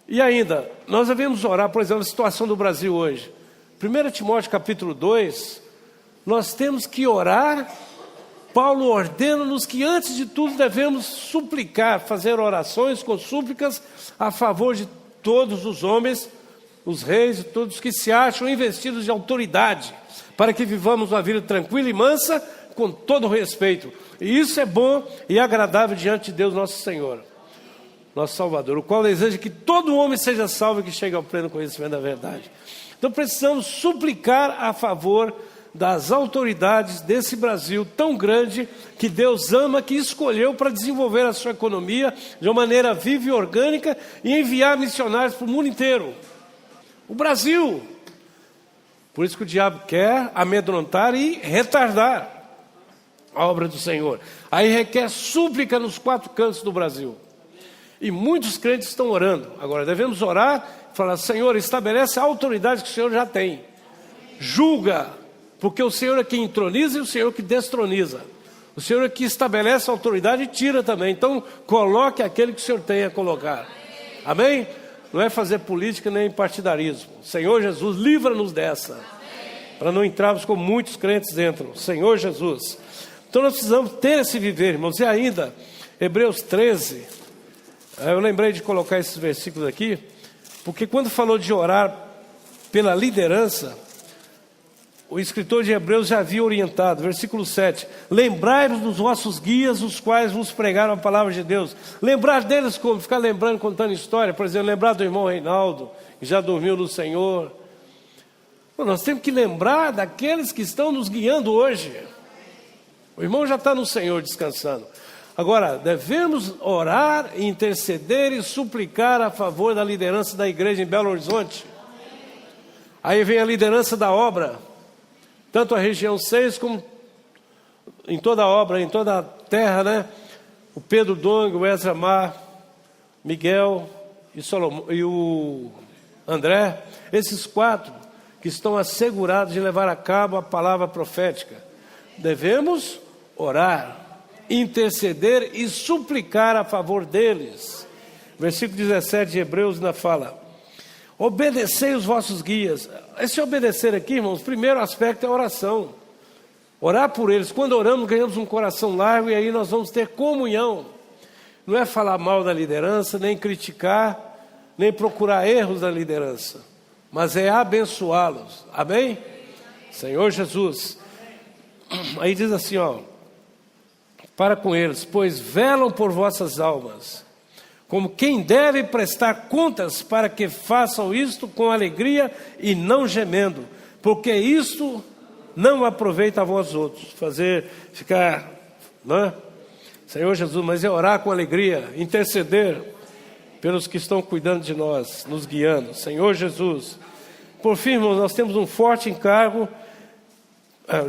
E ainda, nós devemos orar, por exemplo, a situação do Brasil hoje. 1 Timóteo capítulo 2, nós temos que orar. Paulo ordena-nos que antes de tudo devemos suplicar, fazer orações com súplicas a favor de todos os homens, os reis e todos que se acham investidos de autoridade, para que vivamos uma vida tranquila e mansa, com todo respeito. E isso é bom e agradável diante de Deus nosso Senhor, nosso Salvador, o qual deseja que todo homem seja salvo e que chegue ao pleno conhecimento da verdade. Então precisamos suplicar a favor das autoridades desse Brasil tão grande, que Deus ama, que escolheu para desenvolver a sua economia de uma maneira viva e orgânica e enviar missionários para o mundo inteiro. O Brasil. Por isso que o diabo quer amedrontar e retardar a obra do Senhor. Aí requer súplica nos 4 cantos do Brasil. E muitos crentes estão orando. Agora devemos orar e falar: Senhor, estabelece a autoridade que o Senhor já tem. Julga. Porque o Senhor é que entroniza e o Senhor que destroniza. O Senhor é que estabelece a autoridade e tira também. Então, coloque aquele que o Senhor tem a colocar. Amém? Não é fazer política nem partidarismo. Senhor Jesus, livra-nos dessa. Para não entrarmos como muitos crentes entram. Senhor Jesus. Então, nós precisamos ter esse viver, irmãos. E ainda, Hebreus 13. Eu lembrei de colocar esses versículos aqui. Porque quando falou de orar pela liderança, o escritor de Hebreus já havia orientado, versículo 7. Lembrai-vos dos vossos guias, os quais vos pregaram a palavra de Deus. Lembrar deles como? Ficar lembrando, contando história. Por exemplo, lembrar do irmão Reinaldo, que já dormiu no Senhor. Bom, nós temos que lembrar daqueles que estão nos guiando hoje. O irmão já está no Senhor descansando. Agora, devemos orar, interceder e suplicar a favor da liderança da igreja em Belo Horizonte. Aí vem a liderança da obra. Tanto a região 6 como em toda a obra, em toda a terra, né? O Pedro Dong, o Ezra Mar, Miguel e o André, esses 4 que estão assegurados de levar a cabo a palavra profética. Devemos orar, interceder e suplicar a favor deles. Versículo 17 de Hebreus ainda fala: obedecei os vossos guias. Esse obedecer aqui, irmãos, o primeiro aspecto é a oração. Orar por eles. Quando oramos, ganhamos um coração largo e aí nós vamos ter comunhão. Não é falar mal da liderança, nem criticar, nem procurar erros da liderança, mas é abençoá-los. Amém? Senhor Jesus. Aí diz assim, para com eles, pois velam por vossas almas, como quem deve prestar contas, para que façam isto com alegria e não gemendo, porque isto não aproveita a vós outros. Ficar, né? Senhor Jesus, mas é orar com alegria, interceder pelos que estão cuidando de nós, nos guiando. Senhor Jesus. Por fim, irmãos, nós temos um forte encargo,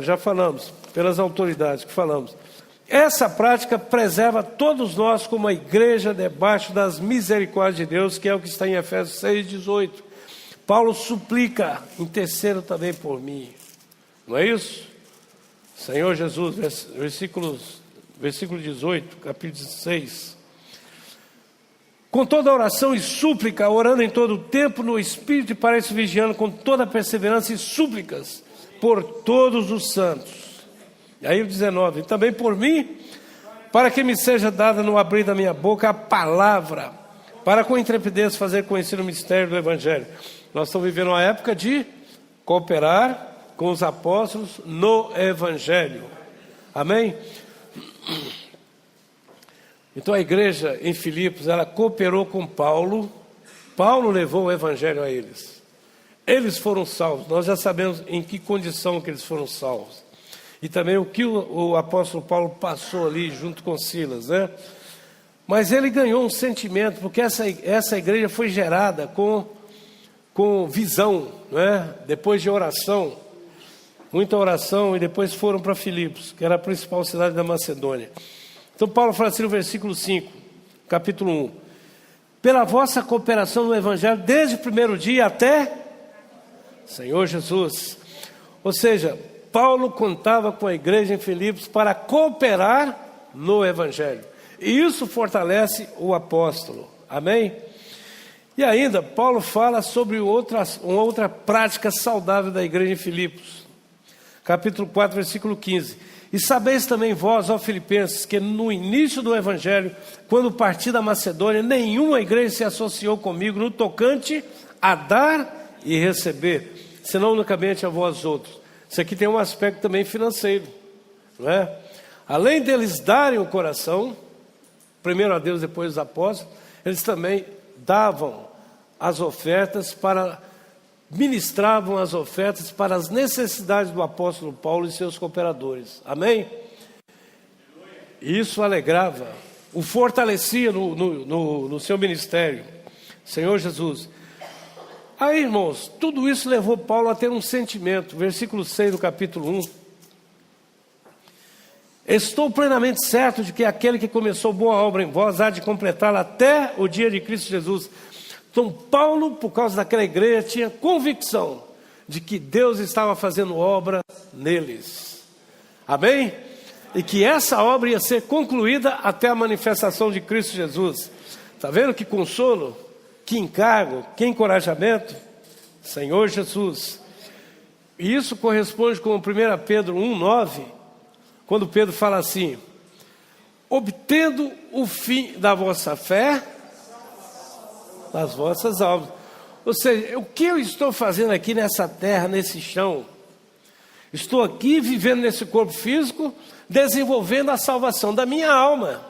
já falamos, pelas autoridades que falamos. Essa prática preserva todos nós como a igreja debaixo das misericórdias de Deus, que é o que está em Efésios 6,18. Paulo suplica, interceda também por mim. Não é isso? Senhor Jesus, versículo 18, capítulo 16. Com toda oração e súplica, orando em todo o tempo no Espírito, e para isso vigiando com toda perseverança e súplicas por todos os santos. E aí o 19, e também por mim, para que me seja dada no abrir da minha boca a palavra, para com intrepidez fazer conhecido o mistério do Evangelho. Nós estamos vivendo uma época de cooperar com os apóstolos no Evangelho. Amém? Então a igreja em Filipos, ela cooperou com Paulo. Paulo levou o Evangelho a eles. Eles foram salvos. Nós já sabemos em que condição que eles foram salvos. E também o que o apóstolo Paulo passou ali junto com Silas, né? Mas ele ganhou um sentimento, porque essa igreja foi gerada com visão, né? Depois de oração, muita oração, e depois foram para Filipos, que era a principal cidade da Macedônia. Então Paulo fala assim no versículo 5, capítulo 1. Pela vossa cooperação no Evangelho, desde o primeiro dia até Senhor Jesus. Ou seja, Paulo contava com a igreja em Filipos para cooperar no Evangelho. E isso fortalece o apóstolo. Amém? E ainda, Paulo fala sobre uma outra prática saudável da igreja em Filipos. Capítulo 4, versículo 15. E sabeis também vós, ó filipenses, que no início do Evangelho, quando parti da Macedônia, nenhuma igreja se associou comigo no tocante a dar e receber, senão unicamente a vós outros. Isso aqui tem um aspecto também financeiro. não é? Além deles darem o coração, primeiro a Deus, depois os apóstolos, eles também davam as ofertas ministravam as ofertas para as necessidades do apóstolo Paulo e seus cooperadores. Amém? E isso alegrava, o fortalecia no seu ministério. Senhor Jesus. Aí, irmãos, tudo isso levou Paulo a ter um sentimento. Versículo 6 do capítulo 1. Estou plenamente certo de que aquele que começou boa obra em vós há de completá-la até o dia de Cristo Jesus. Então Paulo, por causa daquela igreja, tinha convicção de que Deus estava fazendo obra neles. Amém? E que essa obra ia ser concluída até a manifestação de Cristo Jesus. Está vendo que consolo, que encargo, que encorajamento? Senhor Jesus. E isso corresponde com 1 Pedro 1,9, quando Pedro fala assim: obtendo o fim da vossa fé, das vossas almas. Ou seja, o que eu estou fazendo aqui nessa terra, nesse chão? Estou aqui vivendo nesse corpo físico, desenvolvendo a salvação da minha alma,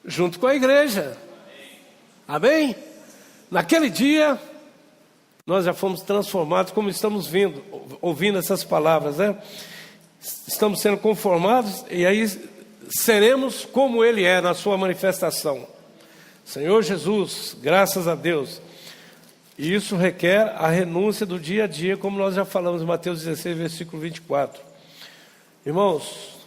junto com a igreja. Amém? Naquele dia, nós já fomos transformados, como estamos ouvindo essas palavras, né? Estamos sendo conformados, e aí seremos como Ele é na sua manifestação. Senhor Jesus, graças a Deus. E isso requer a renúncia do dia a dia, como nós já falamos em Mateus 16, versículo 24. Irmãos,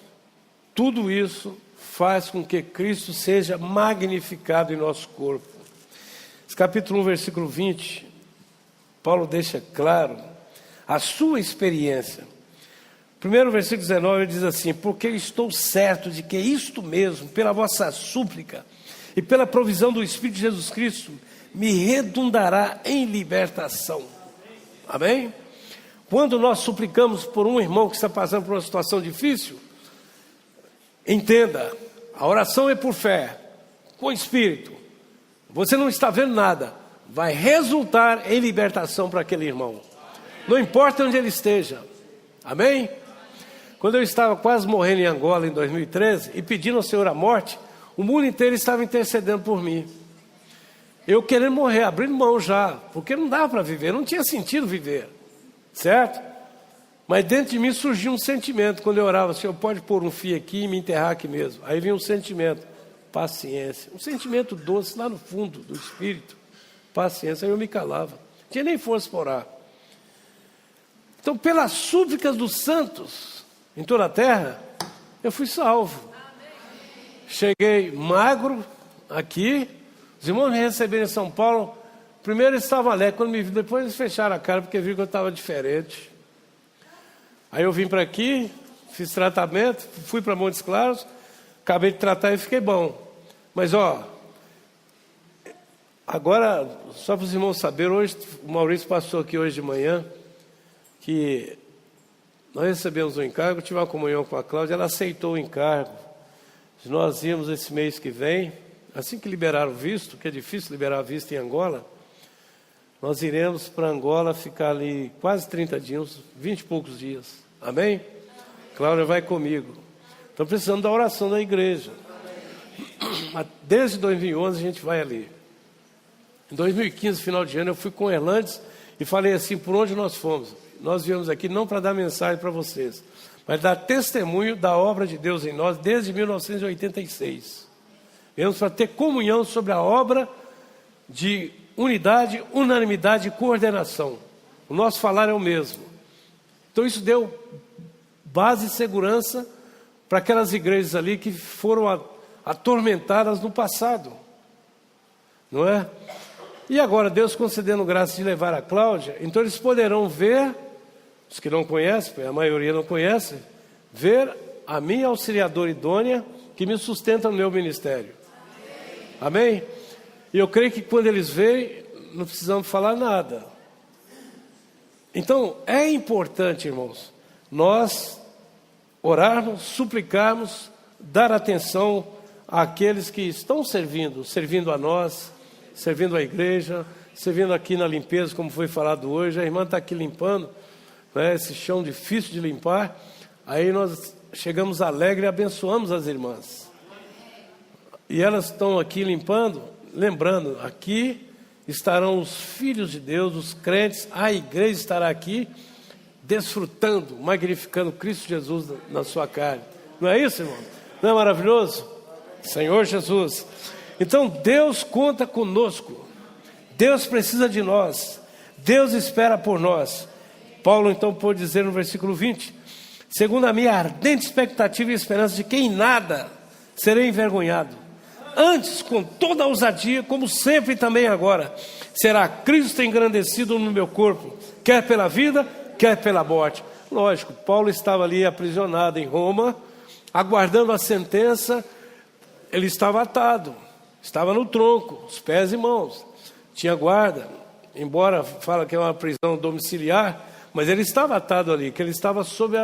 tudo isso faz com que Cristo seja magnificado em nosso corpo. Esse capítulo 1, versículo 20, Paulo deixa claro a sua experiência. Primeiro versículo 19, ele diz assim: porque estou certo de que isto mesmo, pela vossa súplica e pela provisão do Espírito de Jesus Cristo, me redundará em libertação. Amém? Quando nós suplicamos por um irmão que está passando por uma situação difícil, entenda, a oração é por fé, com Espírito. Você não está vendo nada, vai resultar em libertação para aquele irmão. Não importa onde ele esteja. Amém? Quando eu estava quase morrendo em Angola em 2013 e pedindo ao Senhor a morte, o mundo inteiro estava intercedendo por mim. Eu querendo morrer, abrindo mão já, porque não dava para viver, não tinha sentido viver, certo? Mas dentro de mim surgiu um sentimento, quando eu orava: Senhor, pode pôr um fio aqui e me enterrar aqui mesmo. Aí vinha um sentimento: paciência, um sentimento doce lá no fundo do espírito, paciência. Aí eu me calava, não tinha nem força para orar. Então, pelas súplicas dos santos em toda a terra, eu fui salvo. Cheguei magro aqui, os irmãos me receberam em São Paulo. Primeiro eles estavam alegres, quando me viram, depois eles fecharam a cara, porque viram que eu estava diferente. Aí eu vim para aqui, fiz tratamento, fui para Montes Claros, acabei de tratar e fiquei bom. Mas agora, só para os irmãos saberem, hoje, o Maurício passou aqui hoje de manhã, que nós recebemos um encargo, tive uma comunhão com a Cláudia, ela aceitou o encargo. Nós íamos esse mês que vem, assim que liberaram o visto, que é difícil liberar visto em Angola, nós iremos para Angola ficar ali quase 30 dias, 20 e poucos dias. Amém? Cláudia vai comigo. Então precisamos da oração da igreja. Desde 2011 a gente vai ali. Em 2015, final de ano, eu fui com o Erlandes e falei assim: por onde nós fomos? Nós viemos aqui não para dar mensagem para vocês, mas dar testemunho da obra de Deus em nós desde 1986. Viemos para ter comunhão sobre a obra de unidade, unanimidade e coordenação. O nosso falar é o mesmo. Então isso deu base e segurança para aquelas igrejas ali que foram atormentadas no passado. Não é? E agora Deus concedendo graça de levar a Cláudia, então eles poderão ver, os que não conhecem, porque a maioria não conhece, ver a minha auxiliadora idônea que me sustenta no meu ministério. Amém? E eu creio que quando eles veem, não precisamos falar nada. Então, é importante, irmãos, nós orarmos, suplicarmos, dar atenção àqueles que estão servindo a nós, servindo a igreja, servindo aqui na limpeza, como foi falado hoje. A irmã está aqui limpando, né, esse chão difícil de limpar. Aí nós chegamos alegres e abençoamos as irmãs. E elas estão aqui limpando, lembrando, aqui estarão os filhos de Deus, os crentes, a igreja estará aqui, desfrutando, magnificando Cristo Jesus na sua carne. Não é isso, irmão? Não é maravilhoso? Senhor Jesus. Então Deus conta conosco. Deus precisa de nós. Deus espera por nós. Paulo então pode dizer no versículo 20: segundo a minha ardente expectativa e esperança de que em nada serei envergonhado, antes com toda a ousadia, como sempre e também agora, será Cristo engrandecido no meu corpo, quer pela vida, quer pela morte. Lógico, Paulo estava ali aprisionado em Roma, aguardando a sentença. Ele estava atado, estava no tronco, os pés e mãos, tinha guarda, embora fala que é uma prisão domiciliar, mas ele estava atado ali, que ele estava sob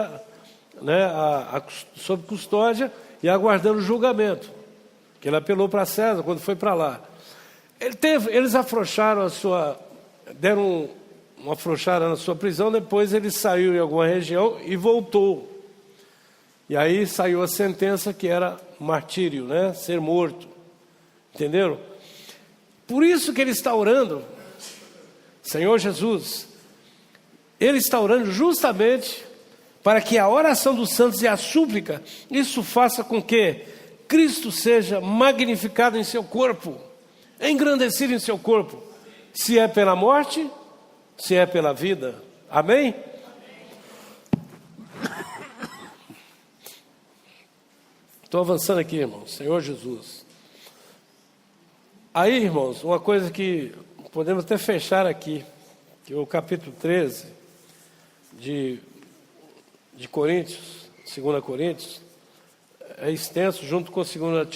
sob custódia e aguardando o julgamento, que ele apelou para César quando foi para lá. Eles afrouxaram deram uma afrouxada na sua prisão, depois ele saiu em alguma região e voltou. E aí saiu a sentença que era martírio, ser morto. Entenderam? Por isso que ele está orando, Senhor Jesus, ele está orando justamente para que a oração dos santos e a súplica, isso faça com que Cristo seja magnificado em seu corpo, engrandecido em seu corpo, se é pela morte, se é pela vida. Amém? Estou avançando aqui, irmãos. Senhor Jesus. Aí, irmãos, uma coisa que podemos até fechar aqui, que é o capítulo 13 de Coríntios, 2 Coríntios, é extenso junto com 2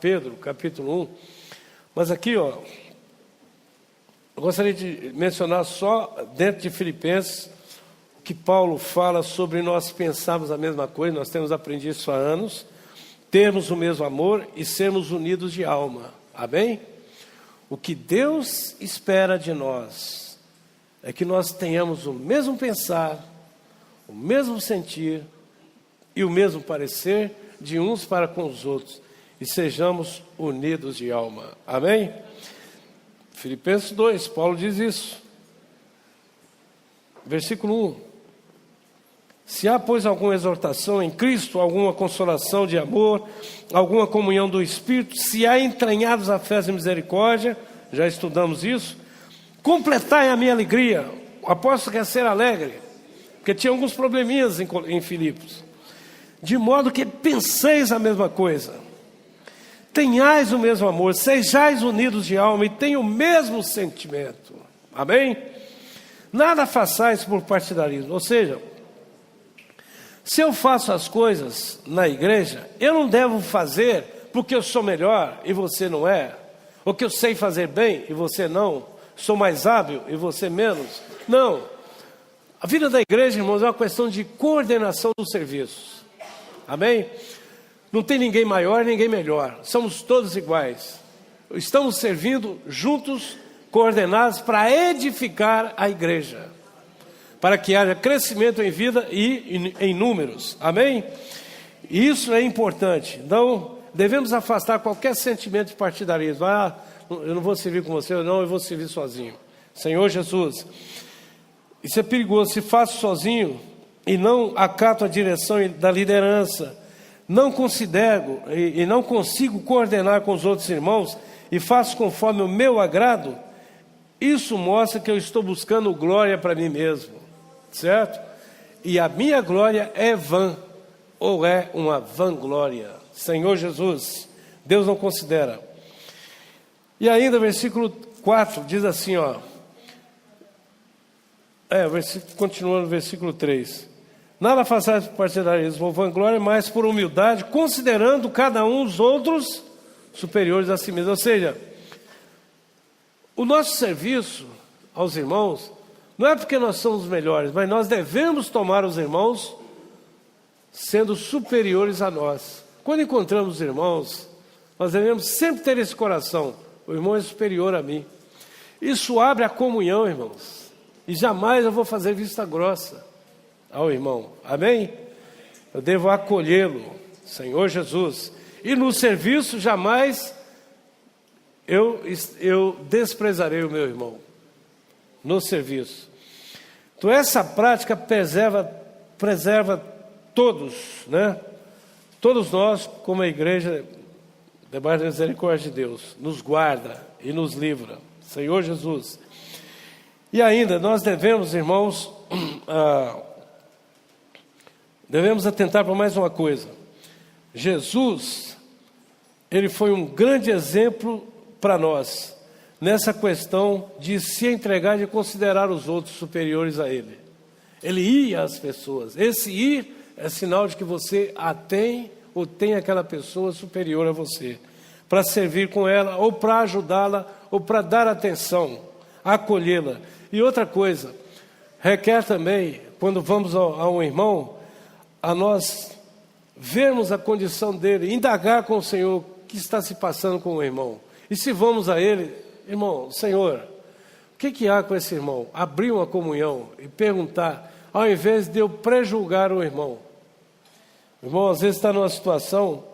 Pedro, capítulo 1. Mas aqui, eu gostaria de mencionar só dentro de Filipenses, que Paulo fala sobre nós pensarmos a mesma coisa, nós temos aprendido isso há anos, termos o mesmo amor e sermos unidos de alma. Amém? O que Deus espera de nós é que nós tenhamos o mesmo pensar, o mesmo sentir e o mesmo parecer de uns para com os outros, e sejamos unidos de alma. Amém? Filipenses 2, Paulo diz isso. Versículo 1. Se há, pois, alguma exortação em Cristo, alguma consolação de amor, alguma comunhão do Espírito, se há entranhados afetos de misericórdia, já estudamos isso, completai a minha alegria. O apóstolo quer ser alegre, porque tinha alguns probleminhas em Filipos. De modo que penseis a mesma coisa, tenhais o mesmo amor, sejais unidos de alma e tenham o mesmo sentimento. Amém? Nada façais por partidarismo. Ou seja, se eu faço as coisas na igreja, eu não devo fazer porque eu sou melhor e você não é, ou que eu sei fazer bem e você não, sou mais hábil e você menos. Não. A vida da igreja, irmãos, é uma questão de coordenação dos serviços. Amém? Não tem ninguém maior, ninguém melhor. Somos todos iguais. Estamos servindo juntos, coordenados para edificar a igreja, para que haja crescimento em vida e em números. Amém? Isso é importante. Então, devemos afastar qualquer sentimento de partidarismo. Eu não vou servir com você, não, eu vou servir sozinho. Senhor Jesus, isso é perigoso. Se faço sozinho e não acato a direção da liderança, não considero e não consigo coordenar com os outros irmãos e faço conforme o meu agrado, isso mostra que eu estou buscando glória para mim mesmo, certo? E a minha glória é vã, ou é uma vanglória. Senhor Jesus, Deus não considera. E ainda versículo 4 diz assim, continua no versículo 3. Nada façais por partidarismo ou vanglória, mas por humildade, considerando cada um os outros superiores a si mesmo. Ou seja, o nosso serviço aos irmãos não é porque nós somos melhores, mas nós devemos tomar os irmãos sendo superiores a nós. Quando encontramos os irmãos, nós devemos sempre ter esse coração: o irmão é superior a mim. Isso abre a comunhão, irmãos, e jamais eu vou fazer vista grossa ao irmão. Amém? eu devo acolhê-lo, Senhor Jesus. E no serviço jamais eu desprezarei o meu irmão. No serviço. Então essa prática preserva todos, né? Todos nós, como a igreja, debaixo da misericórdia de Deus, nos guarda e nos livra, Senhor Jesus. E ainda, nós devemos, irmãos, devemos atentar para mais uma coisa. Jesus, ele foi um grande exemplo para nós, nessa questão de se entregar, de considerar os outros superiores a ele. Ele ia às pessoas. Esse ir é sinal de que você a tem ou tem aquela pessoa superior a você, para servir com ela, ou para ajudá-la, ou para dar atenção, acolhê-la. E outra coisa, requer também, quando vamos a um irmão, a nós vermos a condição dele, indagar com o Senhor o que está se passando com o irmão. E se vamos a ele, irmão, Senhor, o que há com esse irmão? Abrir uma comunhão e perguntar, ao invés de eu prejulgar o irmão. O irmão às vezes está numa situação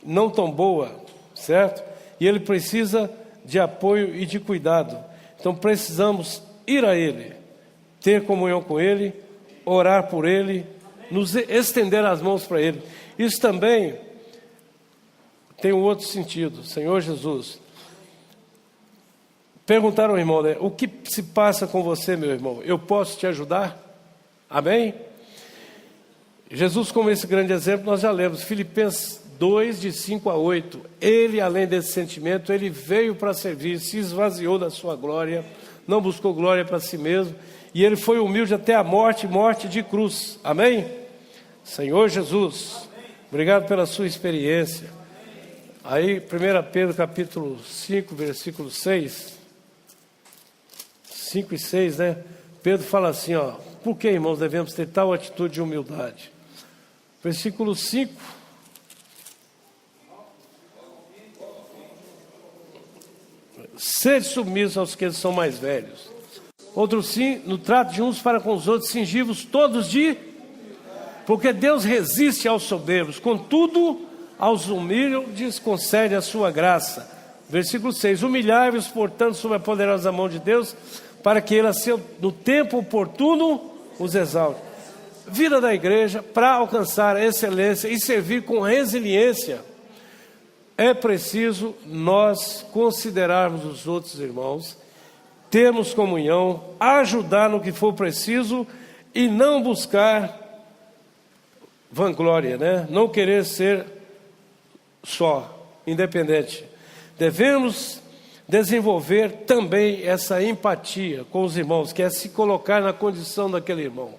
não tão boa, certo? E ele precisa de apoio e de cuidado. Então precisamos ir a ele, ter comunhão com ele, orar por ele, nos estender as mãos para ele. Isso também tem um outro sentido, Senhor Jesus. Perguntar ao irmão, né, o que se passa com você, meu irmão? Eu posso te ajudar? Amém? Jesus, como esse grande exemplo, nós já lemos, Filipenses 2, de 5 a 8. Ele, além desse sentimento, ele veio para servir, se esvaziou da sua glória, não buscou glória para si mesmo, e ele foi humilde até a morte, morte de cruz. Amém? Senhor Jesus, obrigado pela sua experiência. Aí, 1 Pedro capítulo 5, versículo 6, 5 e 6, né? Pedro fala assim, ó, por que, irmãos, devemos ter tal atitude de humildade? Versículo 5. Sede submissos aos que são mais velhos. Outro sim, no trato de uns para com os outros, cingivos todos de... Porque Deus resiste aos soberbos, contudo, aos humildes concede a sua graça. Versículo 6. Humilhai-vos, portanto, sob a poderosa mão de Deus, para que Ele, no tempo oportuno, os exalte. Vida da igreja, para alcançar a excelência e servir com resiliência, é preciso nós considerarmos os outros irmãos, termos comunhão, ajudar no que for preciso e não buscar vanglória, né? Não querer ser só, independente. Devemos desenvolver também essa empatia com os irmãos, que é se colocar na condição daquele irmão.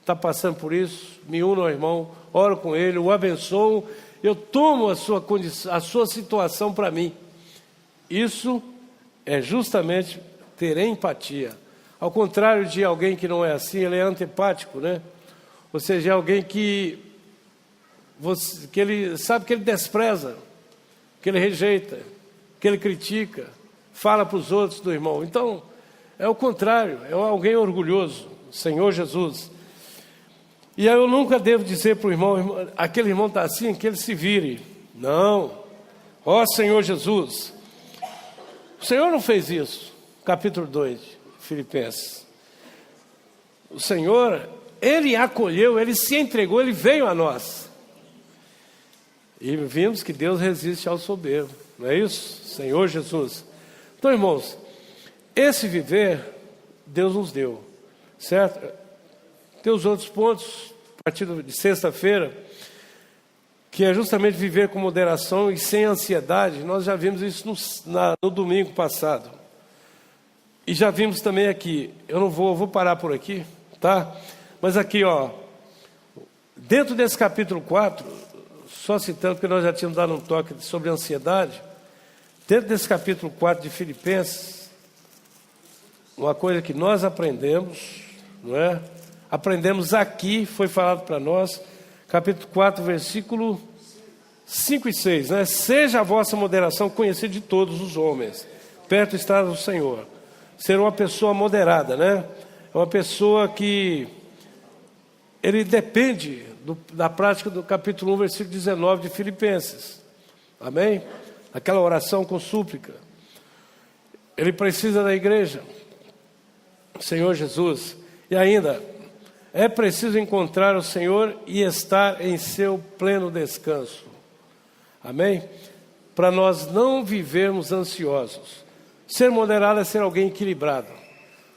Está passando por isso, me uno ao irmão, oro com ele, o abençoo, eu tomo a sua condição, a sua situação para mim. Isso é justamente ter empatia. Ao contrário de alguém que não é assim, ele é antipático, né? Ou seja, é alguém que ele sabe que ele despreza, que ele rejeita, que ele critica, fala para os outros do irmão. Então, é o contrário, é alguém orgulhoso, Senhor Jesus. E aí eu nunca devo dizer para o irmão, aquele irmão está assim, que ele se vire. Não. Ó Senhor Jesus. O Senhor não fez isso. Capítulo 2, Filipenses. O Senhor, Ele acolheu, Ele se entregou, Ele veio a nós. E vimos que Deus resiste ao soberbo. Não é isso? Senhor Jesus. Então, irmãos, esse viver, Deus nos deu. Certo? Tem os outros pontos, a partir de sexta-feira, que é justamente viver com moderação e sem ansiedade. Nós já vimos isso no domingo passado. E já vimos também aqui, eu vou parar por aqui, tá? Mas aqui, ó, dentro desse capítulo 4, só citando, porque nós já tínhamos dado um toque sobre ansiedade, dentro desse capítulo 4 de Filipenses, uma coisa que nós aprendemos, não é? Aprendemos aqui, foi falado para nós, capítulo 4, versículo 5 e 6, né? Seja a vossa moderação conhecida de todos os homens, perto está o Senhor. Ser uma pessoa moderada, né? É uma pessoa que ele depende da prática do capítulo 1, versículo 19 de Filipenses. Amém? Aquela oração com súplica. Ele precisa da igreja, Senhor Jesus. E ainda, é preciso encontrar o Senhor e estar em seu pleno descanso. Amém? Para nós não vivermos ansiosos. Ser moderado é ser alguém equilibrado.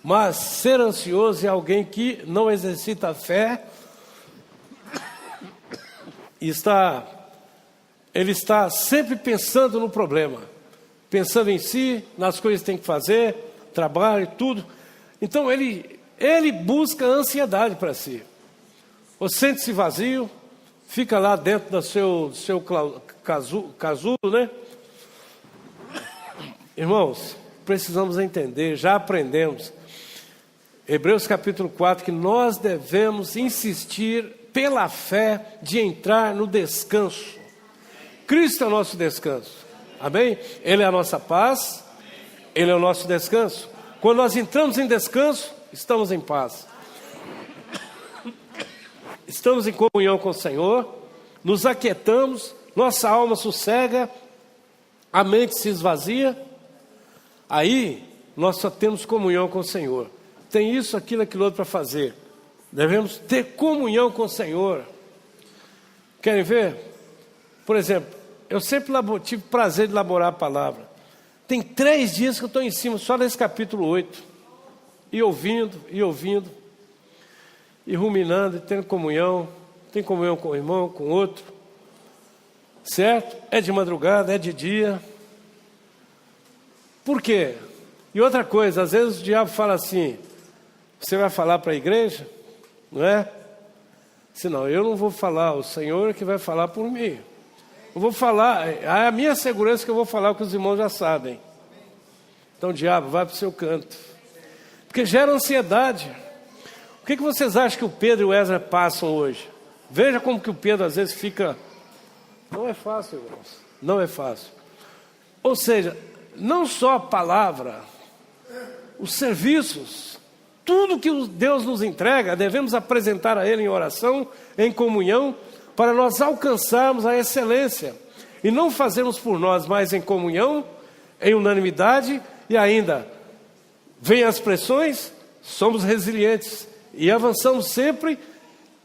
Mas ser ansioso é alguém que não exercita a fé. Ele está sempre pensando no problema. Pensando em si, nas coisas que tem que fazer, trabalho, tudo. Então ele busca ansiedade para si. Ou sente-se vazio, fica lá dentro do seu casulo, né? Irmãos, precisamos entender, já aprendemos, Hebreus capítulo 4, que nós devemos insistir pela fé de entrar no descanso. Cristo é o nosso descanso, amém? Ele é a nossa paz, Ele é o nosso descanso. Quando nós entramos em descanso, estamos em paz. Estamos em comunhão com o Senhor, nos aquietamos, nossa alma sossega, a mente se esvazia. Aí nós só temos comunhão com o Senhor. Tem isso, aquilo, aquilo outro para fazer. Devemos ter comunhão com o Senhor. Querem ver? Por exemplo, eu sempre tive prazer de elaborar a palavra. Tem 3 dias que eu estou em cima só desse capítulo 8. E ouvindo, e ruminando, e tendo comunhão. Tem comunhão com o irmão, com o outro. Certo? É de madrugada, é de dia. Por quê? E outra coisa, às vezes o diabo fala assim, você vai falar para a igreja? Não é? Senão, eu não vou falar, o Senhor é que vai falar por mim. Eu vou falar, a minha segurança é que eu vou falar o que os irmãos já sabem. Então, diabo, vai para o seu canto. Porque gera ansiedade. O que vocês acham que o Pedro e o Ezra passam hoje? Veja como que o Pedro às vezes fica... Não é fácil, irmãos. Não é fácil. Ou seja, não só a palavra, os serviços, tudo que Deus nos entrega, devemos apresentar a Ele em oração, em comunhão, para nós alcançarmos a excelência. E não fazermos por nós, mas em comunhão, em unanimidade, e ainda, vêm as pressões, somos resilientes e avançamos sempre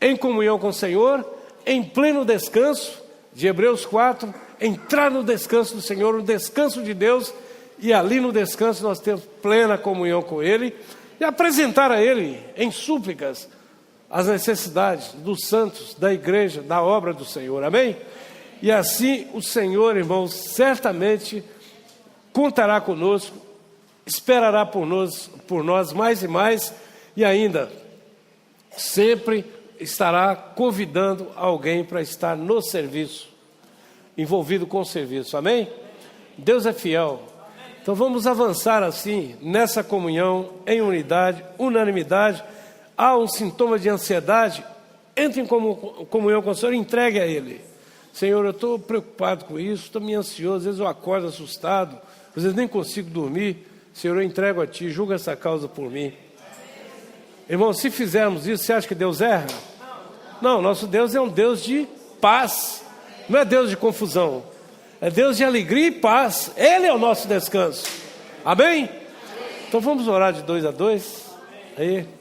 em comunhão com o Senhor, em pleno descanso, de Hebreus 4, entrar no descanso do Senhor, no descanso de Deus, e ali no descanso nós temos plena comunhão com Ele, e apresentar a Ele em súplicas as necessidades dos santos, da igreja, da obra do Senhor, amém? E assim o Senhor, irmãos, certamente contará conosco, esperará por nós mais e mais, e ainda sempre estará convidando alguém para estar no serviço, envolvido com o serviço, amém? Deus é fiel. Então vamos avançar assim, nessa comunhão, em unidade, unanimidade. Há um sintoma de ansiedade, entre em comunhão com o Senhor e entregue a Ele. Senhor, eu estou preocupado com isso, estou meio ansioso, às vezes eu acordo assustado, às vezes nem consigo dormir. Senhor, eu entrego a Ti, julga essa causa por mim. Irmão, se fizermos isso, você acha que Deus erra? Não, nosso Deus é um Deus de paz, não é Deus de confusão, é Deus de alegria e paz. Ele é o nosso descanso, amém? Então vamos orar de 2 a 2, aí.